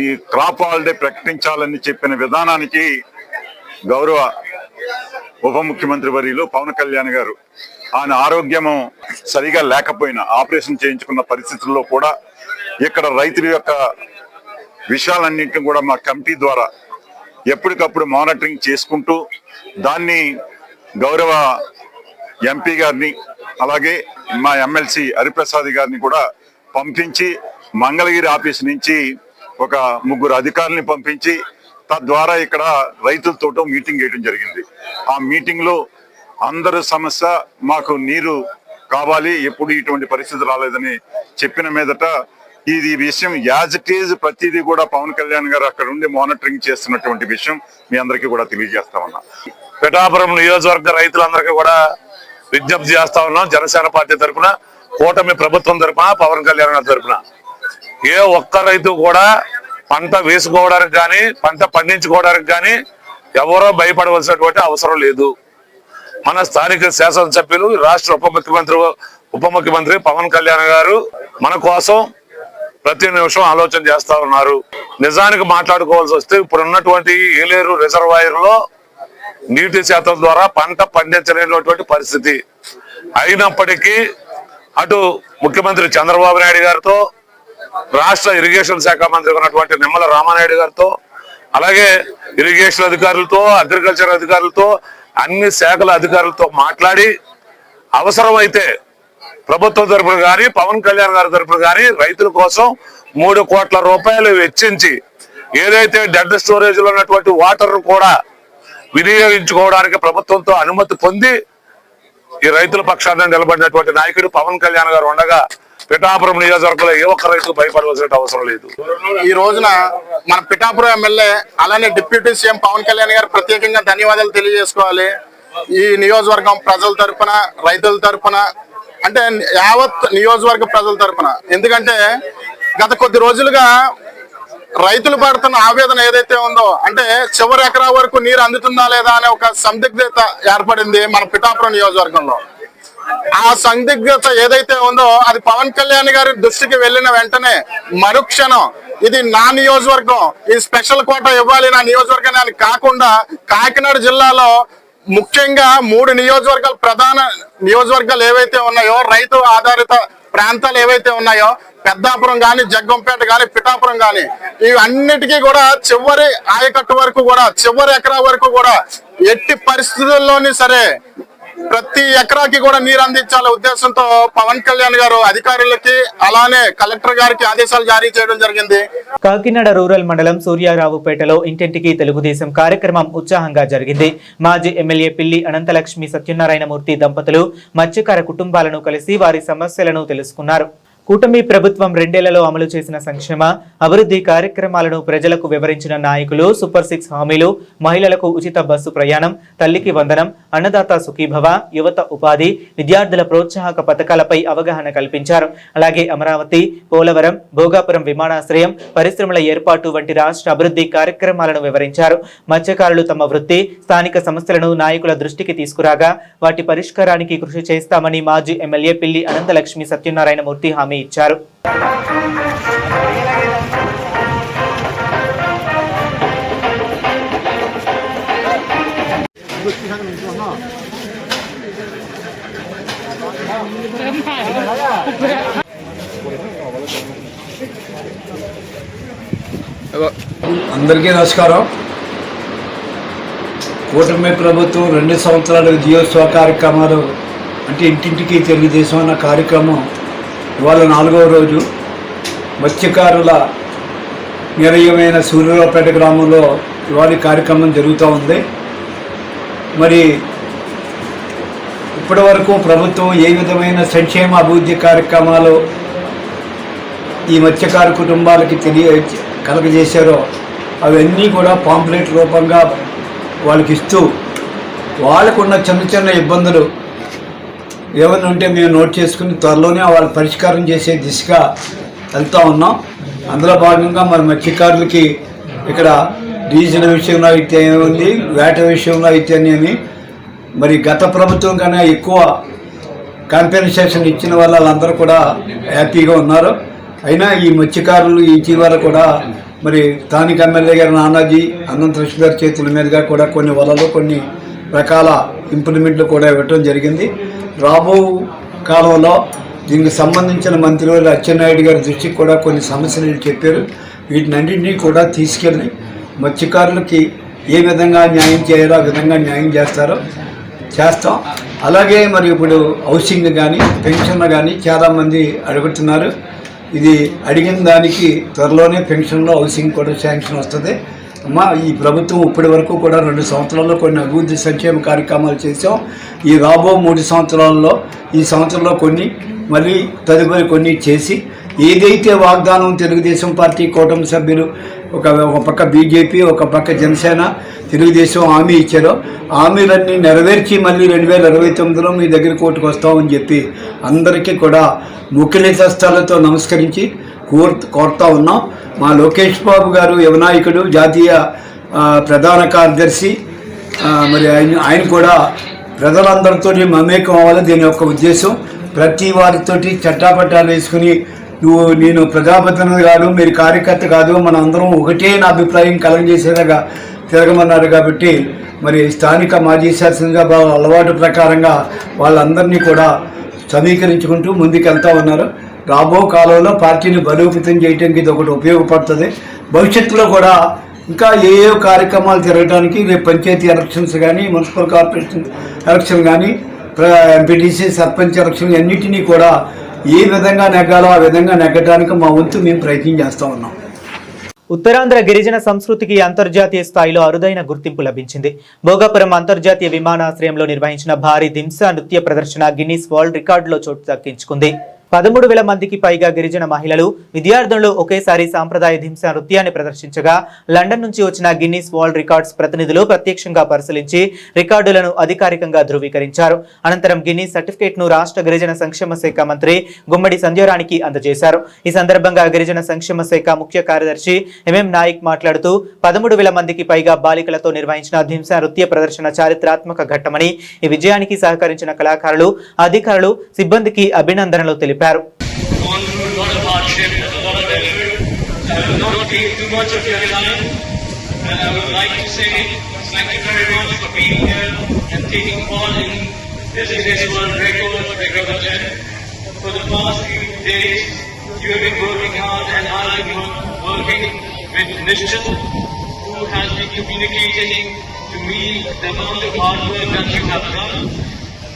ఈ క్రాప్ హాలిడే ప్రకటించాలని చెప్పిన విధానానికి గౌరవ ఉప ముఖ్యమంత్రి వర్యులు పవన్ కళ్యాణ్ గారు ఆయన ఆరోగ్యము సరిగా లేకపోయినా ఆపరేషన్ చేయించుకున్న పరిస్థితుల్లో కూడా ఇక్కడ రైతుల యొక్క విషయాలన్నింటినీ కూడా మా కమిటీ ద్వారా ఎప్పటికప్పుడు మానిటరింగ్ చేసుకుంటూ దాన్ని గౌరవ ఎంపీ గారిని అలాగే మా ఎమ్మెల్సీ హరిప్రసాద్ గారిని కూడా పంపించి మంగళగిరి ఆఫీస్ నుంచి ఒక 3 అధికారుల్ని పంపించి తద్వారా ఇక్కడ రైతులతో మీటింగ్ చేయడం జరిగింది. ఆ మీటింగ్ లో అందరి సమస్య మాకు నీరు కావాలి, ఎప్పుడు ఇటువంటి పరిస్థితి రాలేదని చెప్పిన మీదట ఇది విషయం యాజ్ ఇట్ ఈజ్ ప్రతిదీ కూడా పవన్ కళ్యాణ్ గారు అక్కడ ఉండి మానిటరింగ్ చేస్తున్నటువంటి విషయం మీ అందరికీ కూడా తెలియజేస్తా ఉన్నా. పిఠాపురం నియోజకవర్గ రైతులందరికీ కూడా విజ్ఞప్తి చేస్తా ఉన్నాం. జనసేన పార్టీ తరఫున, కూటమి ప్రభుత్వం తరఫున, పవన్ కళ్యాణ్ గారి తరఫున ఏ ఒక్క రైతు కూడా పంట వేసుకోవడానికి కానీ పంట పండించుకోవడానికి కానీ ఎవరో భయపడవలసినటువంటి అవసరం లేదు. మన స్థానిక శాసనసభ్యులు, రాష్ట్ర ఉప ముఖ్యమంత్రి పవన్ కళ్యాణ్ గారు మన కోసం ప్రతి నిమిషం ఆలోచన చేస్తా ఉన్నారు. నిజానికి మాట్లాడుకోవాల్సి వస్తే ఇప్పుడు ఉన్నటువంటి ఏలేరు రిజర్వాయర్ లో నీటి శాతం ద్వారా పంట పండించలేనటువంటి పరిస్థితి. అయినప్పటికీ అటు ముఖ్యమంత్రి చంద్రబాబు నాయుడు గారితో, రాష్ట్ర ఇరిగేషన్ శాఖ మంత్రి ఉన్నటువంటి నిమ్మల రామానాయుడు గారితో, అలాగే ఇరిగేషన్ అధికారులతో, అగ్రికల్చర్ అధికారులతో, అన్ని శాఖల అధికారులతో మాట్లాడి అవసరమైతే ప్రభుత్వం తరఫున కానీ పవన్ కళ్యాణ్ గారి తరఫున కానీ రైతుల కోసం 3 కోట్ల రూపాయలు వెచ్చించి ఏదైతే డెడ్ స్టోరేజ్ లో ఉన్నటువంటి వాటర్ కూడా వినియోగించుకోవడానికి ప్రభుత్వంతో అనుమతి పొంది ఈ రైతుల పక్షాన నిలబడినటువంటి నాయకుడు పవన్ కళ్యాణ్ గారు ఉండగా పిఠాపురం నియోజకవర్గంలో ఏ ఒక్క రైతు భయపడవలసిన అవసరం లేదు. ఈ రోజున మన పిఠాపురం ఎమ్మెల్యే అలానే డిప్యూటీ సీఎం పవన్ కళ్యాణ్ గారు ప్రత్యేకంగా ధన్యవాదాలు తెలియజేసుకోవాలి. ఈ నియోజకవర్గం ప్రజల తరఫున, రైతుల తరఫున, అంటే యావత్ నియోజకవర్గ ప్రజల తరఫున. ఎందుకంటే గత కొద్ది రోజులుగా రైతులు పడుతున్న ఆవేదన ఏదైతే ఉందో, అంటే చివరి ఎకరా వరకు నీరు అందుతుందా లేదా అనే ఒక సందిగ్ధత ఏర్పడింది మన పిఠాపురం నియోజకవర్గంలో. ఆ సందిగ్ధత ఏదైతే ఉందో అది పవన్ కళ్యాణ్ గారి దృష్టికి వెళ్ళిన వెంటనే మరుక్షణం ఇది నా నియోజకవర్గం, ఈ స్పెషల్ కోటా ఇవ్వాలి నా నియోజకవర్గాన్ని కాకుండా కాకినాడ జిల్లాలో ముఖ్యంగా 3 నియోజకవర్గాలు, ప్రధాన నియోజకవర్గాలు ఏవైతే ఉన్నాయో, రైతు ఆధారిత ప్రాంతాలు ఏవైతే ఉన్నాయో, పెద్దాపురం గాని, జగ్గంపేట గాని, పిఠాపురం గాని, ఇవన్నిటికీ కూడా చివరి ఆయకట్టు వరకు కూడా, చివరి ఎకరా వరకు కూడా ఎట్టి పరిస్థితుల్లోని సరే ప్రతి ఎకరాకి కూడా నీరు అందించాలనే ఉద్దేశంతో పవన్ కళ్యాణ్ గారు అధికారులకి అలానే కలెక్టర్ గారికి ఆదేశాలు జారీ చేయడం జరిగింది. కాకినాడ రూరల్ మండలం సూర్యారావుపేటలో ఇంటింటికి తెలుగుదేశం కార్యక్రమం ఉత్సాహంగా జరిగింది. మాజీ ఎమ్మెల్యే పిల్లి అనంతలక్ష్మి సత్యనారాయణమూర్తి దంపతులు మత్స్యకార కుటుంబాలను కలిసి వారి సమస్యలను తెలుసుకున్నారు. కూటమి ప్రభుత్వం 2 ఏళ్లలో అమలు చేసిన సంక్షేమ అభివృద్ధి కార్యక్రమాలను ప్రజలకు వివరించిన నాయకులు సూపర్ 6 హామీలు, మహిళలకు ఉచిత బస్సు ప్రయాణం, తల్లికి వందనం, అన్నదాత సుఖీభవ, యువత ఉపాధి, విద్యార్థుల ప్రోత్సాహక పథకాలపై అవగాహన కల్పించారు. అలాగే అమరావతి, పోలవరం, భోగాపురం విమానాశ్రయం, పరిశ్రమల ఏర్పాటు వంటి రాష్ట్ర అభివృద్ధి కార్యక్రమాలను వివరించారు. మత్స్యకారులు తమ వృత్తి, స్థానిక సమస్యలను నాయకుల దృష్టికి తీసుకురాగా వాటి పరిష్కారానికి కృషి చేస్తామని మాజీ ఎమ్మెల్యే పిల్లి అనంతలక్ష్మి సత్యనారాయణమూర్తి హామీ ఇచ్చారు. అందరికీ నమస్కారం. కూటమి ప్రభుత్వం 2 సంవత్సరాల విజయోత్సవ కార్యక్రమాలు అంటే ఇంటింటికి తెలుగుదేశం అన్న కార్యక్రమం ఇవాళ 4వ రోజు. మత్స్యకారుల నిలయమైన సూర్యారావుపేట గ్రామంలో ఇవాళ కార్యక్రమం జరుగుతూ ఉంది. మరి ఇప్పటి వరకు ప్రభుత్వం ఏ విధమైన సంక్షేమ అభివృద్ధి కార్యక్రమాలు ఈ మత్స్యకార కుటుంబాలకి కలగజేశారో అవన్నీ కూడా పాంప్లెట్ రూపంగా వాళ్ళకి ఇస్తూ వాళ్ళకున్న చిన్న చిన్న ఇబ్బందులు ఏమైనా ఉంటే మేము నోట్ చేసుకుని త్వరలోనే వాళ్ళ పరిష్కారం చేసే దిశగా వెళ్తూ ఉన్నాం. అందులో భాగంగా మరి మత్స్యకారులకి ఇక్కడ డీజిల్ విషయంలో అయితే ఏముంది, వేట విషయంలో అయితేనేమి మరి గత ప్రభుత్వం కన్నా ఎక్కువ కాంపెన్సేషన్ ఇచ్చిన వాళ్ళందరూ కూడా హ్యాపీగా ఉన్నారు. అయినా ఈ మత్స్యకారులు ఇటీవల కూడా మరి స్థానిక ఎమ్మెల్యే గారు నానాజీ అనంతకృష్ణ గారి చేతుల మీదుగా కూడా కొన్ని వలలు కొన్ని రకాల ఇంప్లిమెంట్లు కూడా ఇవ్వటం జరిగింది. రాబో కాలంలో దీనికి సంబంధించిన మంత్రివర్యులు అచ్చెన్నాయుడు గారి దృష్టికి కూడా కొన్ని సమస్యలు చెప్పారు. వీటినన్నింటినీ కూడా తీసుకెళ్ళి మత్స్యకారులకి ఏ విధంగా న్యాయం చేయాలో ఆ విధంగా న్యాయం చేస్తాం. అలాగే మరి ఇప్పుడు హౌసింగ్ కానీ పెన్షన్లు కానీ చాలామంది అడుగుతున్నారు. ఇది అడిగిన దానికి త్వరలోనే పెన్షన్లో హౌసింగ్ కూడా శాంక్షన్ వస్తుంది. అమ్మా ఈ ప్రభుత్వం ఇప్పటి వరకు కూడా 2 సంవత్సరాల్లో కొన్ని అభివృద్ధి సంక్షేమ కార్యక్రమాలు చేసాం. ఈ రాబో 3 సంవత్సరాల్లో ఈ సంవత్సరంలో కొన్ని మళ్ళీ తదుపరి కొన్ని చేసి ఏదైతే వాగ్దానం తెలుగుదేశం పార్టీ కూటమి సభ్యులు ఒక పక్క బీజేపీ ఒక పక్క జనసేన తెలుగుదేశం హామీ ఇచ్చారో హామీలన్నీ నెరవేర్చి మళ్ళీ 2029లో మీ దగ్గర కోర్టుకు వస్తామని చెప్పి అందరికీ కూడా ముఖ్యనేత స్థాయిలతో నమస్కరించి కోరుతా ఉన్నాం. మా లోకేష్ బాబు గారు యువనాయకుడు, జాతీయ ప్రధాన కార్యదర్శి, మరి ఆయన కూడా ప్రజలందరితో మమేకం అవ్వాలి. దీని యొక్క ఉద్దేశం ప్రతి వారితోటి చట్టాపట్టాలు వేసుకుని నేను ప్రజాప్రతినిధి కాదు, మీరు కార్యకర్త కాదు, మన అందరం ఒకటే నా అభిప్రాయం కలగజేసేలాగా తిరగమన్నారు. కాబట్టి మరి స్థానిక మాజీ శాసనసభ అలవాటు ప్రకారంగా వాళ్ళందరినీ కూడా సమీకరించుకుంటూ ముందుకెళ్తా ఉన్నారు. రాబో కాలంలో పార్టీని బలోపేతం చేయడానికి ఇది ఒకటి ఉపయోగపడుతుంది. భవిష్యత్తులో కూడా ఇంకా ఏ కార్యక్రమాలు జరగడానికి రేపు పంచాయతీ ఎలక్షన్స్ కానీ, మున్సిపల్ కార్పొరేషన్ ఎలక్షన్ కానీ, ఎంపీటీసీ సర్పంచ్ ఎలక్షన్ అన్నిటినీ కూడా ఏ విధంగా నెగ్గాలో ఆ విధంగా నెగ్గడానికి మా వంతు మేము ప్రయత్నం చేస్తూ ఉన్నాం. ఉత్తరాంధ్ర గిరిజన సంస్కృతికి అంతర్జాతీయ స్థాయిలో అరుదైన గుర్తింపు లభించింది. భోగాపురం అంతర్జాతీయ విమానాశ్రయంలో నిర్వహించిన భారీ దింసా నృత్య ప్రదర్శన గిన్నిస్ వరల్డ్ రికార్డులో చోటు దక్కించుకుంది. 13,000 మందికి పైగా గిరిజన మహిళలు, విద్యార్థులు ఒకేసారి సాంప్రదాయ దింసా నృత్యాన్ని ప్రదర్శించగా లండన్ నుంచి వచ్చిన గిన్నిస్ వరల్డ్ రికార్డ్స్ ప్రతినిధులు ప్రత్యక్షంగా పరిశీలించి రికార్డులను అధికారికంగా ధృవీకరించారు. అనంతరం గిన్నిస్ సర్టిఫికేట్ ను రాష్ట్ర గిరిజన సంక్షేమ శాఖ మంత్రి గుమ్మడి సంధ్యారాణికి అందజేశారు. ఈ సందర్భంగా గిరిజన సంక్షేమ శాఖ ముఖ్య కార్యదర్శి ఎంఎం నాయక్ మాట్లాడుతూ 13,000 మందికి పైగా బాలికలతో నిర్వహించిన దింసా నృత్య ప్రదర్శన చారిత్రాత్మక ఘట్టమని, ఈ విజయానికి సహకరించిన కళాకారులు, అధికారులు, సిబ్బందికి అభినందనలు తెలిపారు.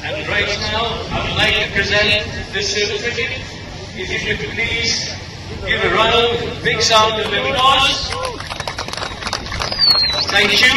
And right now, I would like to present this certificate. If you could please give a round, big sound of applause. Thank you.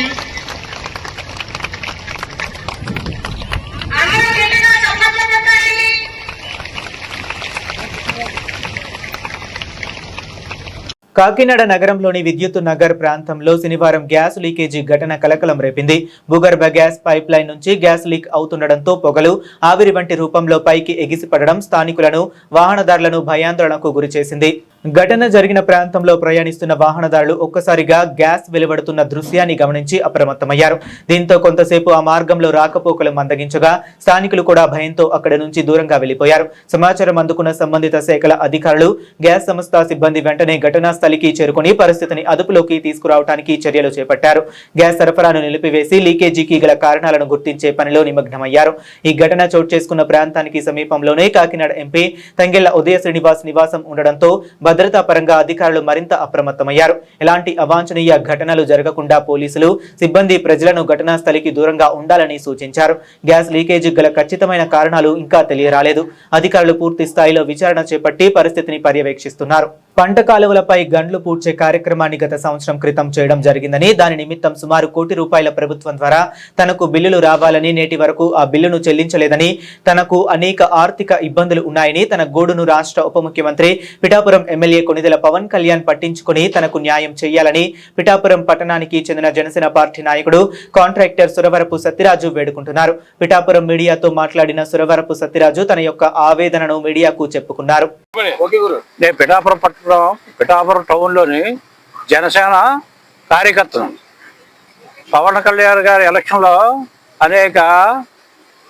Kakinada నగరంలోని విద్యుత్ నగర్ ప్రాంతంలో శనివారం గ్యాస్ లీకేజీ ఘటన కలకలం రేపింది. భూగర్భ గ్యాస్ పైప్ లైన్ నుంచి గ్యాస్ లీక్ అవుతుండటంతో పొగలు, ఆవిరి వంటి రూపంలో పైకి ఎగిసిపడడం స్థానికులను, వాహనదారులను భయాందోళనకు గురిచేసింది. ఘటన జరిగిన ప్రాంతంలో ప్రయాణిస్తున్న వాహనదారులు ఒక్కసారిగా గ్యాస్ వెలువడుతున్న దృశ్యాన్ని గమనించి అప్రమత్తమయ్యారు. దీంతో కొంతసేపు ఆ మార్గంలో రాకపోకలు మందగించగా స్థానికులు కూడా భయంతో అక్కడి నుంచి దూరంగా వెళ్లిపోయారు. సమాచారం అందుకున్న సంబంధిత శాఖల అధికారులు, గ్యాస్ సంస్థ సిబ్బంది వెంటనే ఘటనా స్థలికి చేరుకుని పరిస్థితిని అదుపులోకి తీసుకురావడానికి చర్యలు చేపట్టారు. గ్యాస్ సరఫరాను నిలిపివేసి లీకేజీకి గల కారణాలను గుర్తించే పనిలో నిమగ్నమయ్యారు. ఈ ఘటన చోటు చేసుకున్న ప్రాంతానికి సమీపంలోనే కాకినాడ ఎంపీ తంగెళ్ల ఉదయ శ్రీనివాస్ నివాసం ఉండడంతో భద్రతా పరంగా అధికారులు మరింత అప్రమత్తమయ్యారు. ఎలాంటి అవాంఛనీయ ఘటనలు జరగకుండా పోలీసులు సిబ్బంది ప్రజలను ఘటనా స్థలికి దూరంగా ఉండాలని సూచించారు. గ్యాస్ లీకేజీ గల ఖచ్చితమైన కారణాలు ఇంకా తెలియరాలేదు. అధికారులు పూర్తి స్థాయిలో విచారణ చేపట్టి పరిస్థితిని పర్యవేక్షిస్తున్నారు. పంట కాలువలపై గండ్లు పూడ్చే కార్యక్రమాన్ని గత సంవత్సరం క్రితం చేయడం జరిగిందని, దాని నిమిత్తం సుమారు ₹1 కోటి ప్రభుత్వం ద్వారా తనకు బిల్లులు రావాలని, నేటి వరకు ఆ బిల్లును చెల్లించలేదని, తనకు అనేక ఆర్థిక ఇబ్బందులు ఉన్నాయని తన గోడును రాష్ట్ర ఉప ముఖ్యమంత్రి పిఠాపురం ఎమ్మెల్యే కొణిదెల పవన్ కళ్యాణ్ పట్టించుకుని తనకు న్యాయం చేయాలని పిఠాపురం పట్టణానికి చెందిన జనసేన పార్టీ నాయకుడు కాంట్రాక్టర్ సురవరపు సత్యరాజు వేడుకుంటున్నారు. పిఠాపురం మీడియాతో మాట్లాడిన సురవరపు సత్యరాజు తన యొక్క ఆవేదనను మీడియాకు చెప్పుకున్నారు. నేను పిఠాపురం టౌన్ లోని జనసేన కార్యకర్తను. పవన్ కళ్యాణ్ గారి ఎలక్షన్ లో అనేక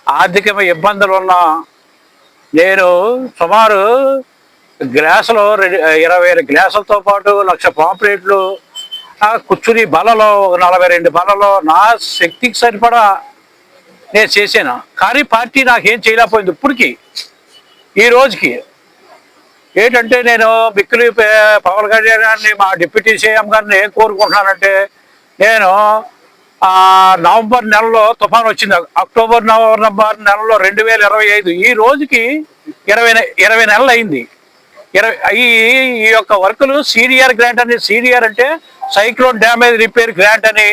ఆర్థిక ఇబ్బందులు ఉన్న నేను సుమారు గ్లాసులు 20,000 గ్లాసులతో పాటు 1,00,000 పాంప్లెట్లు, కూర్చుని బలలో 42 బలలో నా శక్తికి సరిపడా నేను చేశాను. కానీ పార్టీ నాకేం చేయలేకపోయింది. ఇప్పటికీ ఈ రోజుకి ఏంటంటే నేను బిక్కులు పవన్ కళ్యాణ్ గారిని, మా డిప్యూటీ సీఎం గారిని ఏం కోరుకుంటున్నానంటే, నేను నవంబర్ నెలలో తుఫాన్ వచ్చింది. అక్టోబర్ నవంబర్ నెలలో 2025 ఈ రోజుకి 20 నెలలు అయింది. ఈ యొక్క వర్కులు సీనియర్ గ్రాంట్ అని, సీనియర్ అంటే సైక్లోన్ డ్యామేజ్ రిపేర్ గ్రాంట్ అని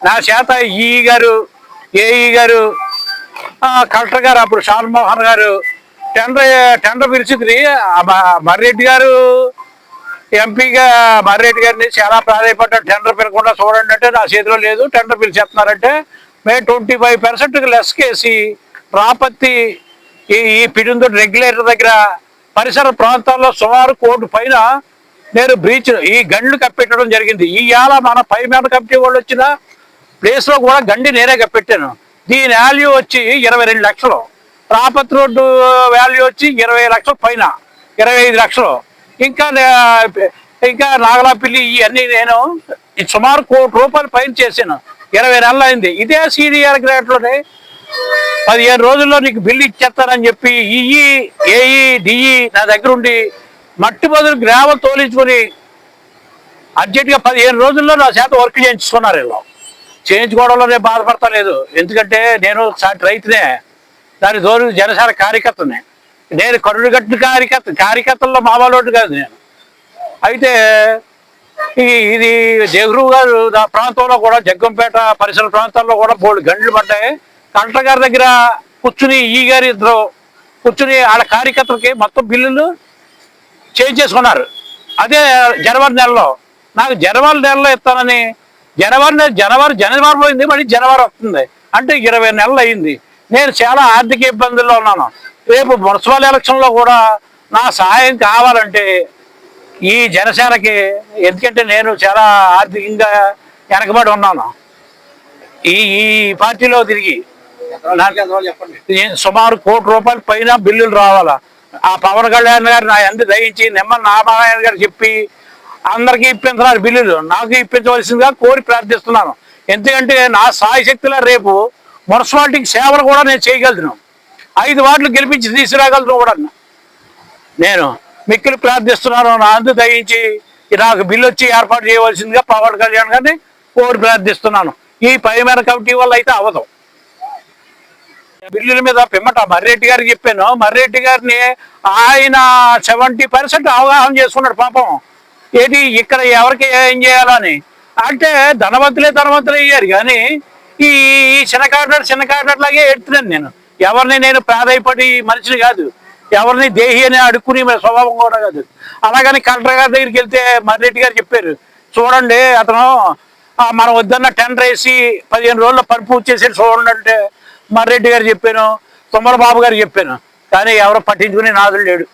నా చేత ఈఈ గారు, ఏఈ గారు, కలెక్టర్ గారు అప్పుడు షాన్మోహన్ గారు టెండర్ పిలిచింది. మర్రెడ్డి గారు ఎంపీగా మర్రెడ్డి గారిని చాలా ప్రాధాన్యపడ్డారు. టెండర్ పిలకుండా చూడండి అంటే నా చేతిలో లేదు, టెండర్ పిలిచేస్తున్నారంటే మేము 25% లెస్ కేసి రాపత్తి ఈ పిడుందు రెగ్యులేటర్ దగ్గర పరిసర ప్రాంతాల్లో సుమారు 1 కోటి పైన నేను బ్రీచ్ ఈ గండ్లు కప్పెట్టడం జరిగింది. ఇవాళ మన పైమేట కమిటీ వాళ్ళు వచ్చిన ప్లేస్ లో కూడా గండి నేనే కప్పెట్టాను. దీని వాల్యూ వచ్చి 22 లక్షలు. రాపత్ రోడ్డు వాల్యూ వచ్చి 20 లక్షల పైన, 25 లక్షలు. ఇంకా నాగలాపిల్లి ఇవన్నీ నేను సుమారు ₹1 కోటి పైన చేశాను. 20 నెలలు అయింది. ఇదే సీనియర్ గ్రేడ్లోనే 15 రోజుల్లో నీకు బిల్లు ఇచ్చేస్తానని చెప్పి ఈఈ, ఏఈ, డిఈ నా దగ్గర ఉండి మట్టి బదులు గ్రావెల్ తోలించుకొని అర్జెంటుగా 15 రోజుల్లో నా చేత వర్క్ చేయించుకున్నారు. వీళ్ళు చేయించుకోవడంలో నేను బాధపడతలేదు. ఎందుకంటే నేను సాటి రైతునే, దాని దోరు జనసేన కార్యకర్తనే. నేను కరుడుగట్టు కార్యకర్తల్లో మామూలు కాదు నేను. అయితే ఇది జగరు గారు నా ప్రాంతంలో కూడా, జగ్గంపేట పరిసర ప్రాంతాల్లో కూడా బోల్డ్ గంటలు పడ్డాయి. కలెక్టర్ గారి దగ్గర కూర్చుని ఈ గారి ఇద్దరు కూర్చుని వాళ్ళ కార్యకర్తలకి మొత్తం బిల్లులు చేంజ్ చేసుకున్నారు. అదే జనవరి నెలలో నాకు జనవరి నెలలో ఇస్తానని, జనవరి పోయింది, మళ్ళీ జనవరి వస్తుంది అంటే 20 నెలలు అయింది. నేను చాలా ఆర్థిక ఇబ్బందుల్లో ఉన్నాను. రేపు మున్సిపల్ ఎలక్షన్లో కూడా నా సహాయం కావాలంటే ఈ జనసేనకి, ఎందుకంటే నేను చాలా ఆర్థికంగా వెనకబడి ఉన్నాను. ఈ పార్టీలో తిరిగి సుమారు ₹1 కోటి పైన బిల్లులు రావాలా. ఆ పవన్ కళ్యాణ్ గారు నా ఎంత దయించి నిమ్మల నారాయణ గారు చెప్పి అందరికీ ఇప్పించున్నారు బిల్లులు. నాకు ఇప్పించవలసిందిగా కోరి ప్రార్థిస్తున్నాను. ఎందుకంటే నా సాయి శక్తిలో రేపు మున్సిపాలిటీకి సేవలు కూడా నేను చేయగలను. 5 వార్డులు గెలిపించి తీసుకురాగలను కూడా నేను మిక్కిలి ప్రార్థిస్తున్నాను. నా అందు దయించి నాకు బిల్లు వచ్చి ఏర్పాటు చేయవలసిందిగా పవన్ కళ్యాణ్ గారిని కోరి ప్రార్థిస్తున్నాను. ఈ పైమేర కమిటీ వల్ల అయితే అవ్వదు. బిల్లుల మీద పిమ్మట మర్రెడ్డి గారికి చెప్పాను. మర్రెడ్డి గారిని ఆయన 70% అవగాహన చేసుకున్నాడు పాపం. ఏది ఇక్కడ ఎవరికి ఏం చేయాలని అంటే ధనవంతులే అయ్యారు కానీ ఈ చిన్న కారణలాగే ఎడుతున్నాను నేను. ఎవరిని నేను ప్రాధాయపడి మనిషిని కాదు, ఎవరిని దేహి అని అడుక్కుని స్వభావం కూడా కాదు. అలాగని కలెక్టర్ గారి దగ్గరికి వెళ్తే మర్రెడ్డి గారు చెప్పారు, చూడండి అతను మనం వద్దన్న టెండర్ వేసి 15 రోజుల్లో పని పూర్తి చేసేది చూడండి అంటే మర్రెడ్డి గారు చెప్పాను, తుమ్మలబాబు గారు చెప్పాను, కానీ ఎవరు పట్టించుకునే నాదులు లేడు.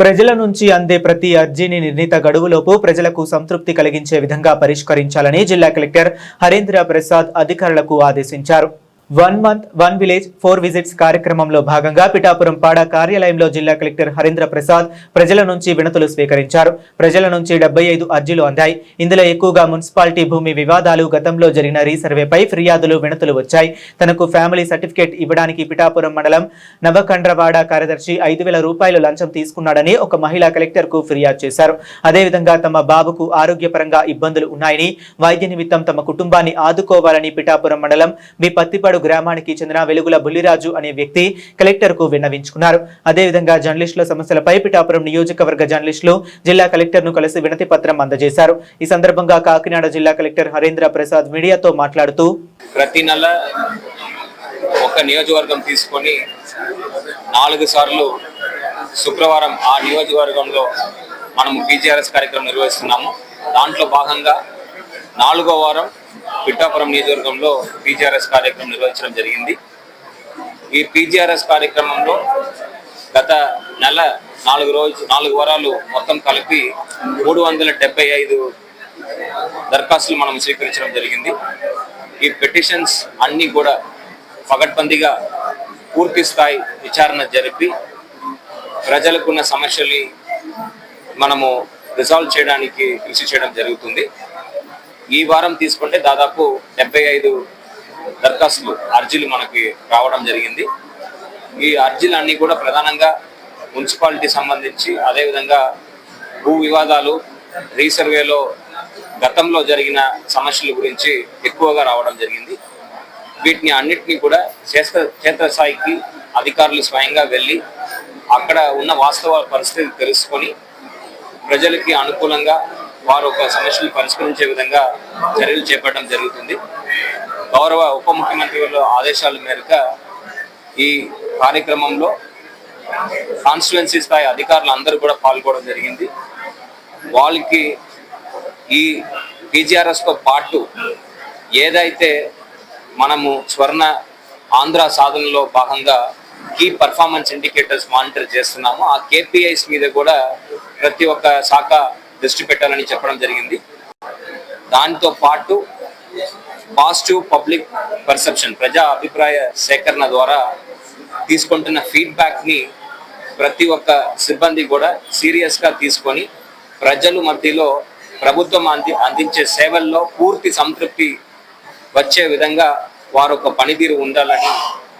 ప్రజల నుంచి అందే ప్రతి అర్జీని నిర్ణీత గడువులోపు ప్రజలకు సంతృప్తి కలిగించే విధంగా పరిష్కరించాలని జిల్లా కలెక్టర్ హరీంద్ర ప్రసాద్ అధికారులకు ఆదేశించారు. 1 month 1 village 4 visits కార్యక్రమంలో భాగంగా పిఠాపురం పాడ కార్యాలయంలో జిల్లా కలెక్టర్ హరీంద్ర ప్రసాద్ ప్రజల నుంచి వినతులు స్వీకరించారు. ప్రజల నుంచి 75 అర్జీలు అందాయి. ఇందులో ఎక్కువగా మున్సిపాలిటీ భూమి వివాదాలు, గతంలో జరిగిన రీసర్వేపై ఫిర్యాదులు, వినతులు వచ్చాయి. తనకు ఫ్యామిలీ సర్టిఫికేట్ ఇవ్వడానికి పిఠాపురం మండలం నవకండ్రవాడ కార్యదర్శి 5,000 రూపాయలు లంచం తీసుకున్నాడని ఒక మహిళ కలెక్టర్ కు ఫిర్యాదు చేశారు. అదేవిధంగా తమ బాబుకు ఆరోగ్యపరంగా ఇబ్బందులు ఉన్నాయని, వైద్య నిమిత్తం తమ కుటుంబాన్ని ఆదుకోవాలని పిఠాపురం మండలం బి పత్తిపాడు గ్రామానికి చెందిన వెలుగుల బుల్లిరాజు అనే వ్యక్తి కలెక్టర్ కు విన్నవించుకున్నారు. అదేవిధంగా జర్నలిస్టుల సమస్యలపై పిఠాపురం నియోజకవర్గ జర్నలిస్టులు జిల్లా కలెక్టర్ ను కలిసి వినతి పత్రం అందజేశారు. ఈ సందర్భంగా కాకినాడ జిల్లా కలెక్టర్ హరీంద్ర ప్రసాద్ మీడియాతో మాట్లాడుతూ, ప్రతి నెల ఒక నియోజకవర్గం తీసుకొని 4 సార్లు శుక్రవారం ఆ నియోజకవర్గంలో మనము పీజీఆర్ఎస్ కార్యక్రమం నిర్వహిస్తున్నాము. దాంట్లో భాగంగా 4వ వారం పిఠాపురం నియోజకవర్గంలో పీజీఆర్ఎస్ కార్యక్రమం నిర్వహించడం జరిగింది. ఈ పీజీఆర్ఎస్ కార్యక్రమంలో గత నెల 4 వారాలు మొత్తం కలిపి 375 దరఖాస్తులు మనం స్వీకరించడం జరిగింది. ఈ పిటిషన్స్ అన్నీ కూడా పగడ్బందీగా పూర్తి స్థాయి విచారణ జరిపి ప్రజలకున్న సమస్యల్ని మనము రిజాల్వ్ చేయడానికి కృషి చేయడం జరుగుతుంది. ఈ వారం తీసుకుంటే దాదాపు 75 దరఖాస్తులు అర్జీలు మనకి రావడం జరిగింది. ఈ అర్జీలన్నీ కూడా ప్రధానంగా మున్సిపాలిటీ సంబంధించి, అదేవిధంగా భూ వివాదాలు, రీసర్వేలో గతంలో జరిగిన సమస్యల గురించి ఎక్కువగా రావడం జరిగింది. వీటిని అన్నిటినీ కూడా క్షేత్రస్థాయికి అధికారులు స్వయంగా వెళ్ళి అక్కడ ఉన్న వాస్తవ పరిస్థితి తెలుసుకొని ప్రజలకి అనుకూలంగా వారు ఒక సమస్యలు పరిష్కరించే విధంగా చర్యలు చేపట్టడం జరుగుతుంది. గౌరవ ఉప ముఖ్యమంత్రి వాళ్ళ ఆదేశాల మేరకు ఈ కార్యక్రమంలో కాన్స్టిట్యుయెన్సీ స్థాయి అధికారులు అందరూ కూడా పాల్గొనడం జరిగింది. వాళ్ళకి ఈ పీజీఆర్ఎస్తో పాటు ఏదైతే మనము స్వర్ణ ఆంధ్ర సాధనలో భాగంగా కీ పర్ఫార్మెన్స్ ఇండికేటర్స్ మానిటర్ చేస్తున్నాము, ఆ KPIs మీద కూడా ప్రతి ఒక్క శాఖ దృష్టి పెట్టాలని చెప్పడం జరిగింది. దాంతో పాటు పాజిటివ్ పబ్లిక్ పర్సెప్షన్, ప్రజా అభిప్రాయ సేకరణ ద్వారా తీసుకుంటున్న ఫీడ్బ్యాక్ని ప్రతి ఒక్క సిబ్బంది కూడా సీరియస్గా తీసుకొని ప్రజల మధ్యలో ప్రభుత్వం అందించే సేవల్లో పూర్తి సంతృప్తి వచ్చే విధంగా వారు ఒక పనితీరు ఉండాలని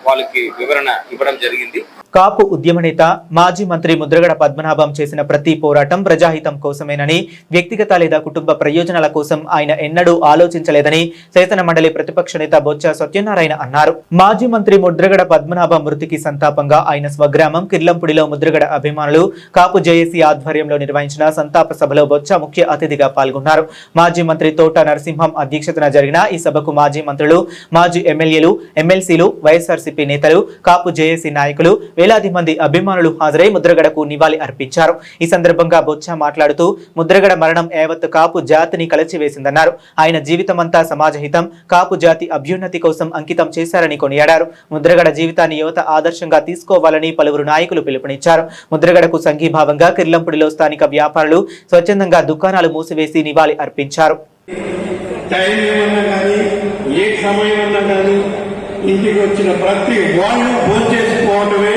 వాళ్ళకి వివరణ ఇవ్వడం జరిగింది. కాపు ఉద్యమ నేత మాజీ మంత్రి ముద్రగడ పద్మనాభం చేసిన ప్రతి పోరాటం ప్రజాహితం కోసమేనని, వ్యక్తిగత లేదా కుటుంబ ప్రయోజనాల కోసం ఆయన ఎన్నడూ ఆలోచించలేదని శాసన మండలి ప్రతిపక్ష నేత బొత్స సత్యనారాయణ అన్నారు. మాజీ మంత్రి ముద్రగడ పద్మనాభం మృతికి సంతాపంగా ఆయన స్వగ్రామం కిర్లంపుడిలో ముద్రగడ అభిమానులు కాపు జేఏసీ ఆధ్వర్యంలో నిర్వహించిన సంతాప సభలో బొత్స ముఖ్య అతిథిగా పాల్గొన్నారు. మాజీ మంత్రి తోట నరసింహం అధ్యక్షతన జరిగిన ఈ సభకు మాజీ మంత్రులు, మాజీ ఎమ్మెల్యేలు, ఎమ్మెల్సీలు, వైఎస్ఆర్సీపీ నేతలు, కాపు జేఏసీ నాయకులు, వేలాది మంది అభిమానులు హాజరై ముద్రగడకు నివాళి అర్పించారు. ఈ సందర్భంగా బొత్స మాట్లాడుతూ ముద్రగడ మరణం యావత్ కాపు జాతిని కలచివేసిందన్నారు. ఆయన జీవితమంతా సమాజహితం, కాపు జాతి అభ్యున్నతి కోసం అంకితం చేశారని కొనియాడారు. ముద్రగడ జీవితాన్ని యువత ఆదర్శంగా తీసుకోవాలని పలువురు నాయకులు పిలుపునిచ్చారు. ముద్రగడకు సంఘీభావంగా కిర్లంపుడిలో స్థానిక వ్యాపారులు స్వచ్ఛందంగా దుకాణాలు మూసివేసి నివాళి అర్పించారు. ఇంటికి వచ్చిన ప్రతి వాళ్ళు భోంచేసుకోవటమే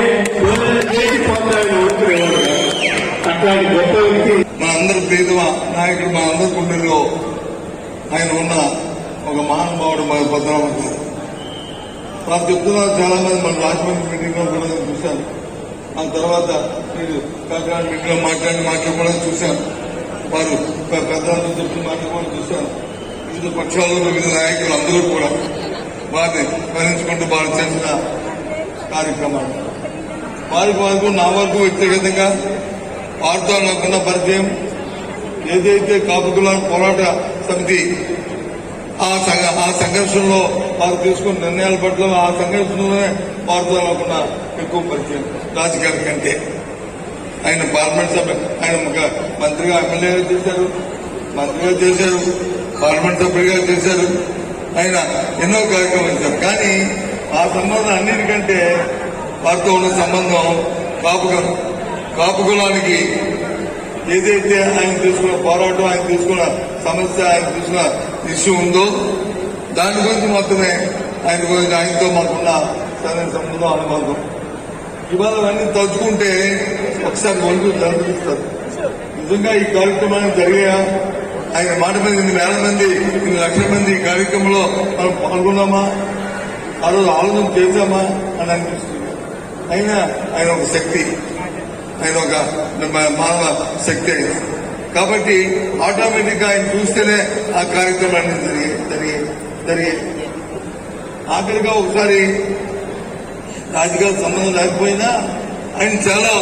అట్లాంటి గొప్ప వ్యక్తి మా అందరి ప్రీతమ నాయకుడు, మా అందరి గుండెల్లో ఆయన ఉన్న ఒక మహానుభావుడు మన పద్మనాభం గారు. నాకు చెప్తున్నారు చాలా మంది మన రాజమండ్రి మీటింగ్ లో కూడా చూశాను. ఆ తర్వాత మీరు కాకినాడ మీటింగ్ లో మాట్లాడుకోవడం చూశాను. వారు పెద్దలతో చెప్పిన మాట్లాడుకోవడం చూశాను. వివిధ పక్షాల్లో వివిధ నాయకులు అందరూ కూడా వారిని స్మరించుకుంటూ వారు చేసిన కార్యక్రమాలు వారికి నా వరకు వ్యక్తిగతంగా వారితో నాకున్న పరిచయం ఏదైతే కాపు కులాల పోరాట సమితి ఆ సంఘర్షణలో వారు తీసుకున్న నిర్ణయాల పట్ల ఆ సంఘర్షణలోనే వారితో నాకున్న ఎక్కువ పరిచయం రాజకీయాల కంటే. ఆయన పార్లమెంట్ సభ్యులు, ఆయన మంత్రిగా ఎమ్మెల్యేగా చేశారు, మంత్రిగా చేశారు, పార్లమెంట్ సభ్యుడిగా చేశారు. ఆయన ఎన్నో కార్యక్రమాలు చేశారు. కానీ ఆ సంబంధం అన్నిటికంటే వారితో ఉన్న సంబంధం కాపు కులానికి ఏదైతే ఆయన తీసుకున్న పోరాటం, ఆయన తీసుకున్న సమస్య, ఆయన తీసుకున్న ఇష్యూ ఉందో దాని గురించి మాత్రమే ఆయనతో మాకున్న సంబంధం, అనుబంధం. ఇవాళ అవన్నీ తలుచుకుంటే ఒకసారి ఒళ్ళు జరుగుతుంది. నిజంగా ఈ కార్యక్రమాన్ని జరిగాయా? ఆయన మాట మీద 8,000 మంది 8 లక్షల మంది ఈ కార్యక్రమంలో మనం పాల్గొన్నామా? ఆ రోజు ఆలోచన చేశామా అని అనిపిస్తుంది. అయినా ఆయన ఒక శక్తి, ఆయన ఒక మానవ శక్తి ఆయన. కాబట్టి ఆటోమేటిక్ గా ఆయన చూస్తేనే ఆ కార్యక్రమాన్ని జరిగాయి. ఆఖరిగా ఒకసారి రాజకీయ సంబంధం లేకపోయినా ఆయన చాలా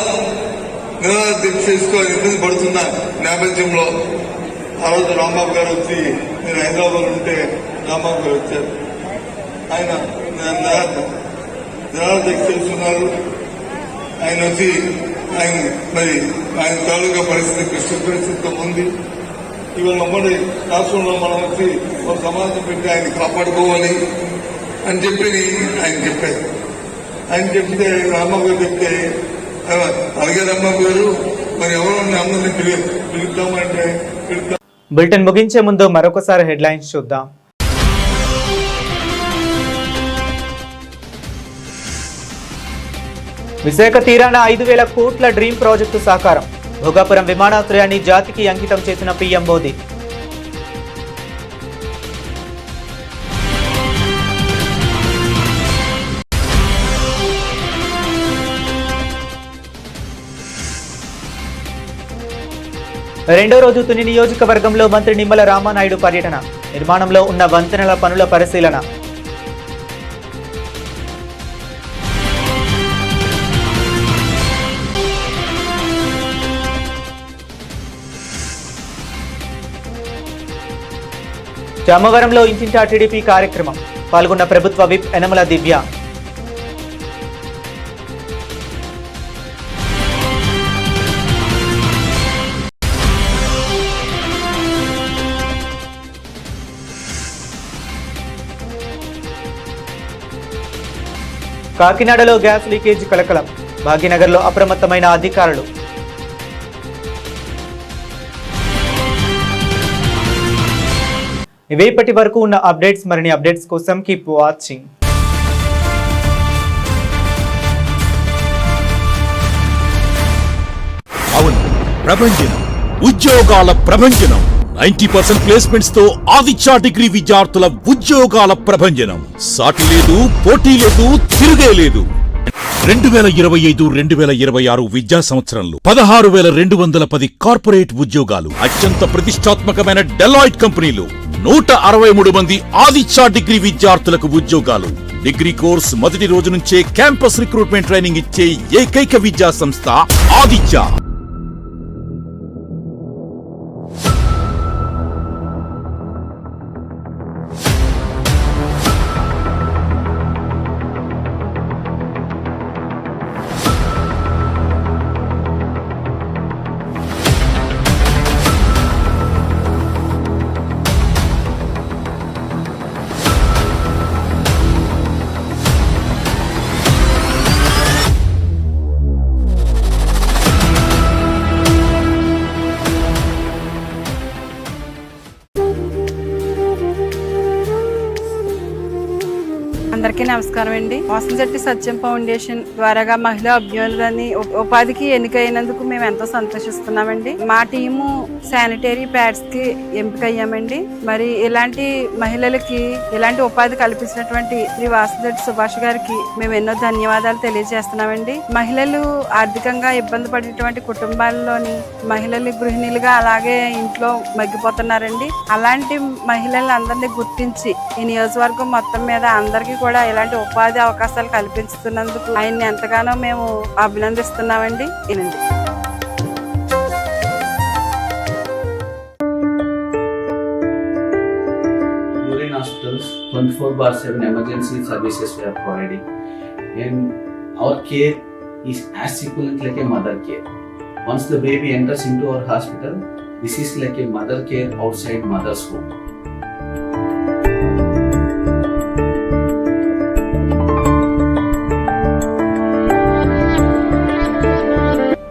నిరాహార దీక్ష చేసుకోవాలి ఇబ్బంది పడుతున్న నేపథ్యంలో ఆ రోజు రాంబాబు గారు వచ్చి, నేను హైదరాబాద్ ఉంటే రాంబాబు గారు వచ్చారు. ఆయన నిరాహార దీక్ష చేస్తున్నారు. ఆయన వచ్చి ఆయన తాలూకా పరిస్థితి కృష్ణ పరిస్థితితో ఉంది. ఇవాళ ఉమ్మడి రాష్ట్రంలో మనం వచ్చి ఒక సమాజం పెట్టి ఆయన కాపాడుకోవాలి అని చెప్పి ఆయన చెప్పారు. ఆయన చెప్తే రాంబాబు గారు చెప్తే, అలాగే రాంబాబు గారు మరి ఎవరో అందరినీ పిలుద్దామంటే పిలుద్దాం. బులెటిన్ ముగించే ముందు మరొకసారి హెడ్లైన్స్ చూద్దాం. విశాఖ తీరాన 5,000 కోట్ల డ్రీమ్ ప్రాజెక్టు సాకారం. భోగాపురం విమానాశ్రయాన్ని జాతికి అంకితం చేసిన పీఎం మోదీ. రెండో రోజు తుని నియోజకవర్గంలో మంత్రి నిమ్మల రామానాయుడు పర్యటన. నిర్మాణంలో ఉన్న వంతెనల పనుల పరిశీలన. చామవరంలో ఇంటింటా టీడీపీ కార్యక్రమం. పాల్గొన్న ప్రభుత్వ విప్ యనమల దివ్య. కాకినాడలో గ్యాస్ లీకేజ్ కలకలం. భాగ్యనగర్లో అప్రమత్తమైన అధికారులు. ఇవే ఇప్పటి వరకు ఉన్న అప్డేట్స్. మరిన్ని అప్డేట్స్ కోసం కీప్ వాచింగ్. అవును, ప్రభంజనం, ఉద్యోగాల ప్రభంజనం. 90% ప్లేస్మెంట్స్ తో ఆదిత్య డిగ్రీ విద్యార్థుల ఉద్యోగాల ప్రభంజనం. సాటి లేదు, పోటీ లేదు, తిరుగే లేదు. 2025-2026 విద్యా సంవత్సరంలో 16,210 కార్పొరేట్ ఉద్యోగాలు. అత్యంత ప్రతిష్టాత్మకమైన డెలాయిట్ కంపెనీలు 163 మంది ఆదిత్య డిగ్రీ విద్యార్థులకు ఉద్యోగాలు. డిగ్రీ కోర్స్ మొదటి రోజు నుంచే క్యాంపస్ రిక్రూట్మెంట్ ట్రైనింగ్ ఇచ్చే ఏకైక విద్యా సంస్థ ఆదిత్య. అందరికీ నమస్కారం అండి. వాసంశెట్టి సత్యం ఫౌండేషన్ ద్వారాగా మహిళా అభ్యున్నతిని ఉపాధికి ఎన్నికైనందుకు మేము ఎంతో సంతోషిస్తున్నామండి. మా టీము శానిటరీ ప్యాడ్స్ కి ఎంపికయ్యామండి. మరి ఇలాంటి మహిళలకి ఇలాంటి ఉపాధి కల్పించినటువంటి శ్రీ వాసంశెట్టి సుభాష్ గారికి మేము ఎన్నో ధన్యవాదాలు తెలియజేస్తున్నామండి. మహిళలు ఆర్థికంగా ఇబ్బంది పడేటువంటి కుటుంబాల్లోని మహిళలు గృహిణులుగా అలాగే ఇంట్లో మగ్గిపోతున్నారండి. అలాంటి మహిళలందరినీ గుర్తించి ఈ నియోజకవర్గం మొత్తం మీద అందరికీ కూడా ఇలాంటి ఉపాధి అవకాశాలు కల్పిస్తున్నందుకు ఆయన్ని ఎంతగానో మేము అభినందిస్తున్నామండి. ఇనండి. Urine hospitals 24/7 emergency services we are providing, and our care is as equivalent like a mother care. Once the baby enters into our hospital, this is like a mother care outside mother's home.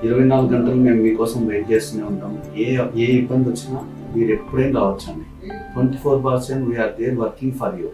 24 గంటలు మేము మీకోసం wait చేస్తూనే ఉంటాం. ఏ ఇబ్బంది వచ్చినా మీరు ఎప్పుడైనా రావచ్చండి. 24/7 we are there working for you.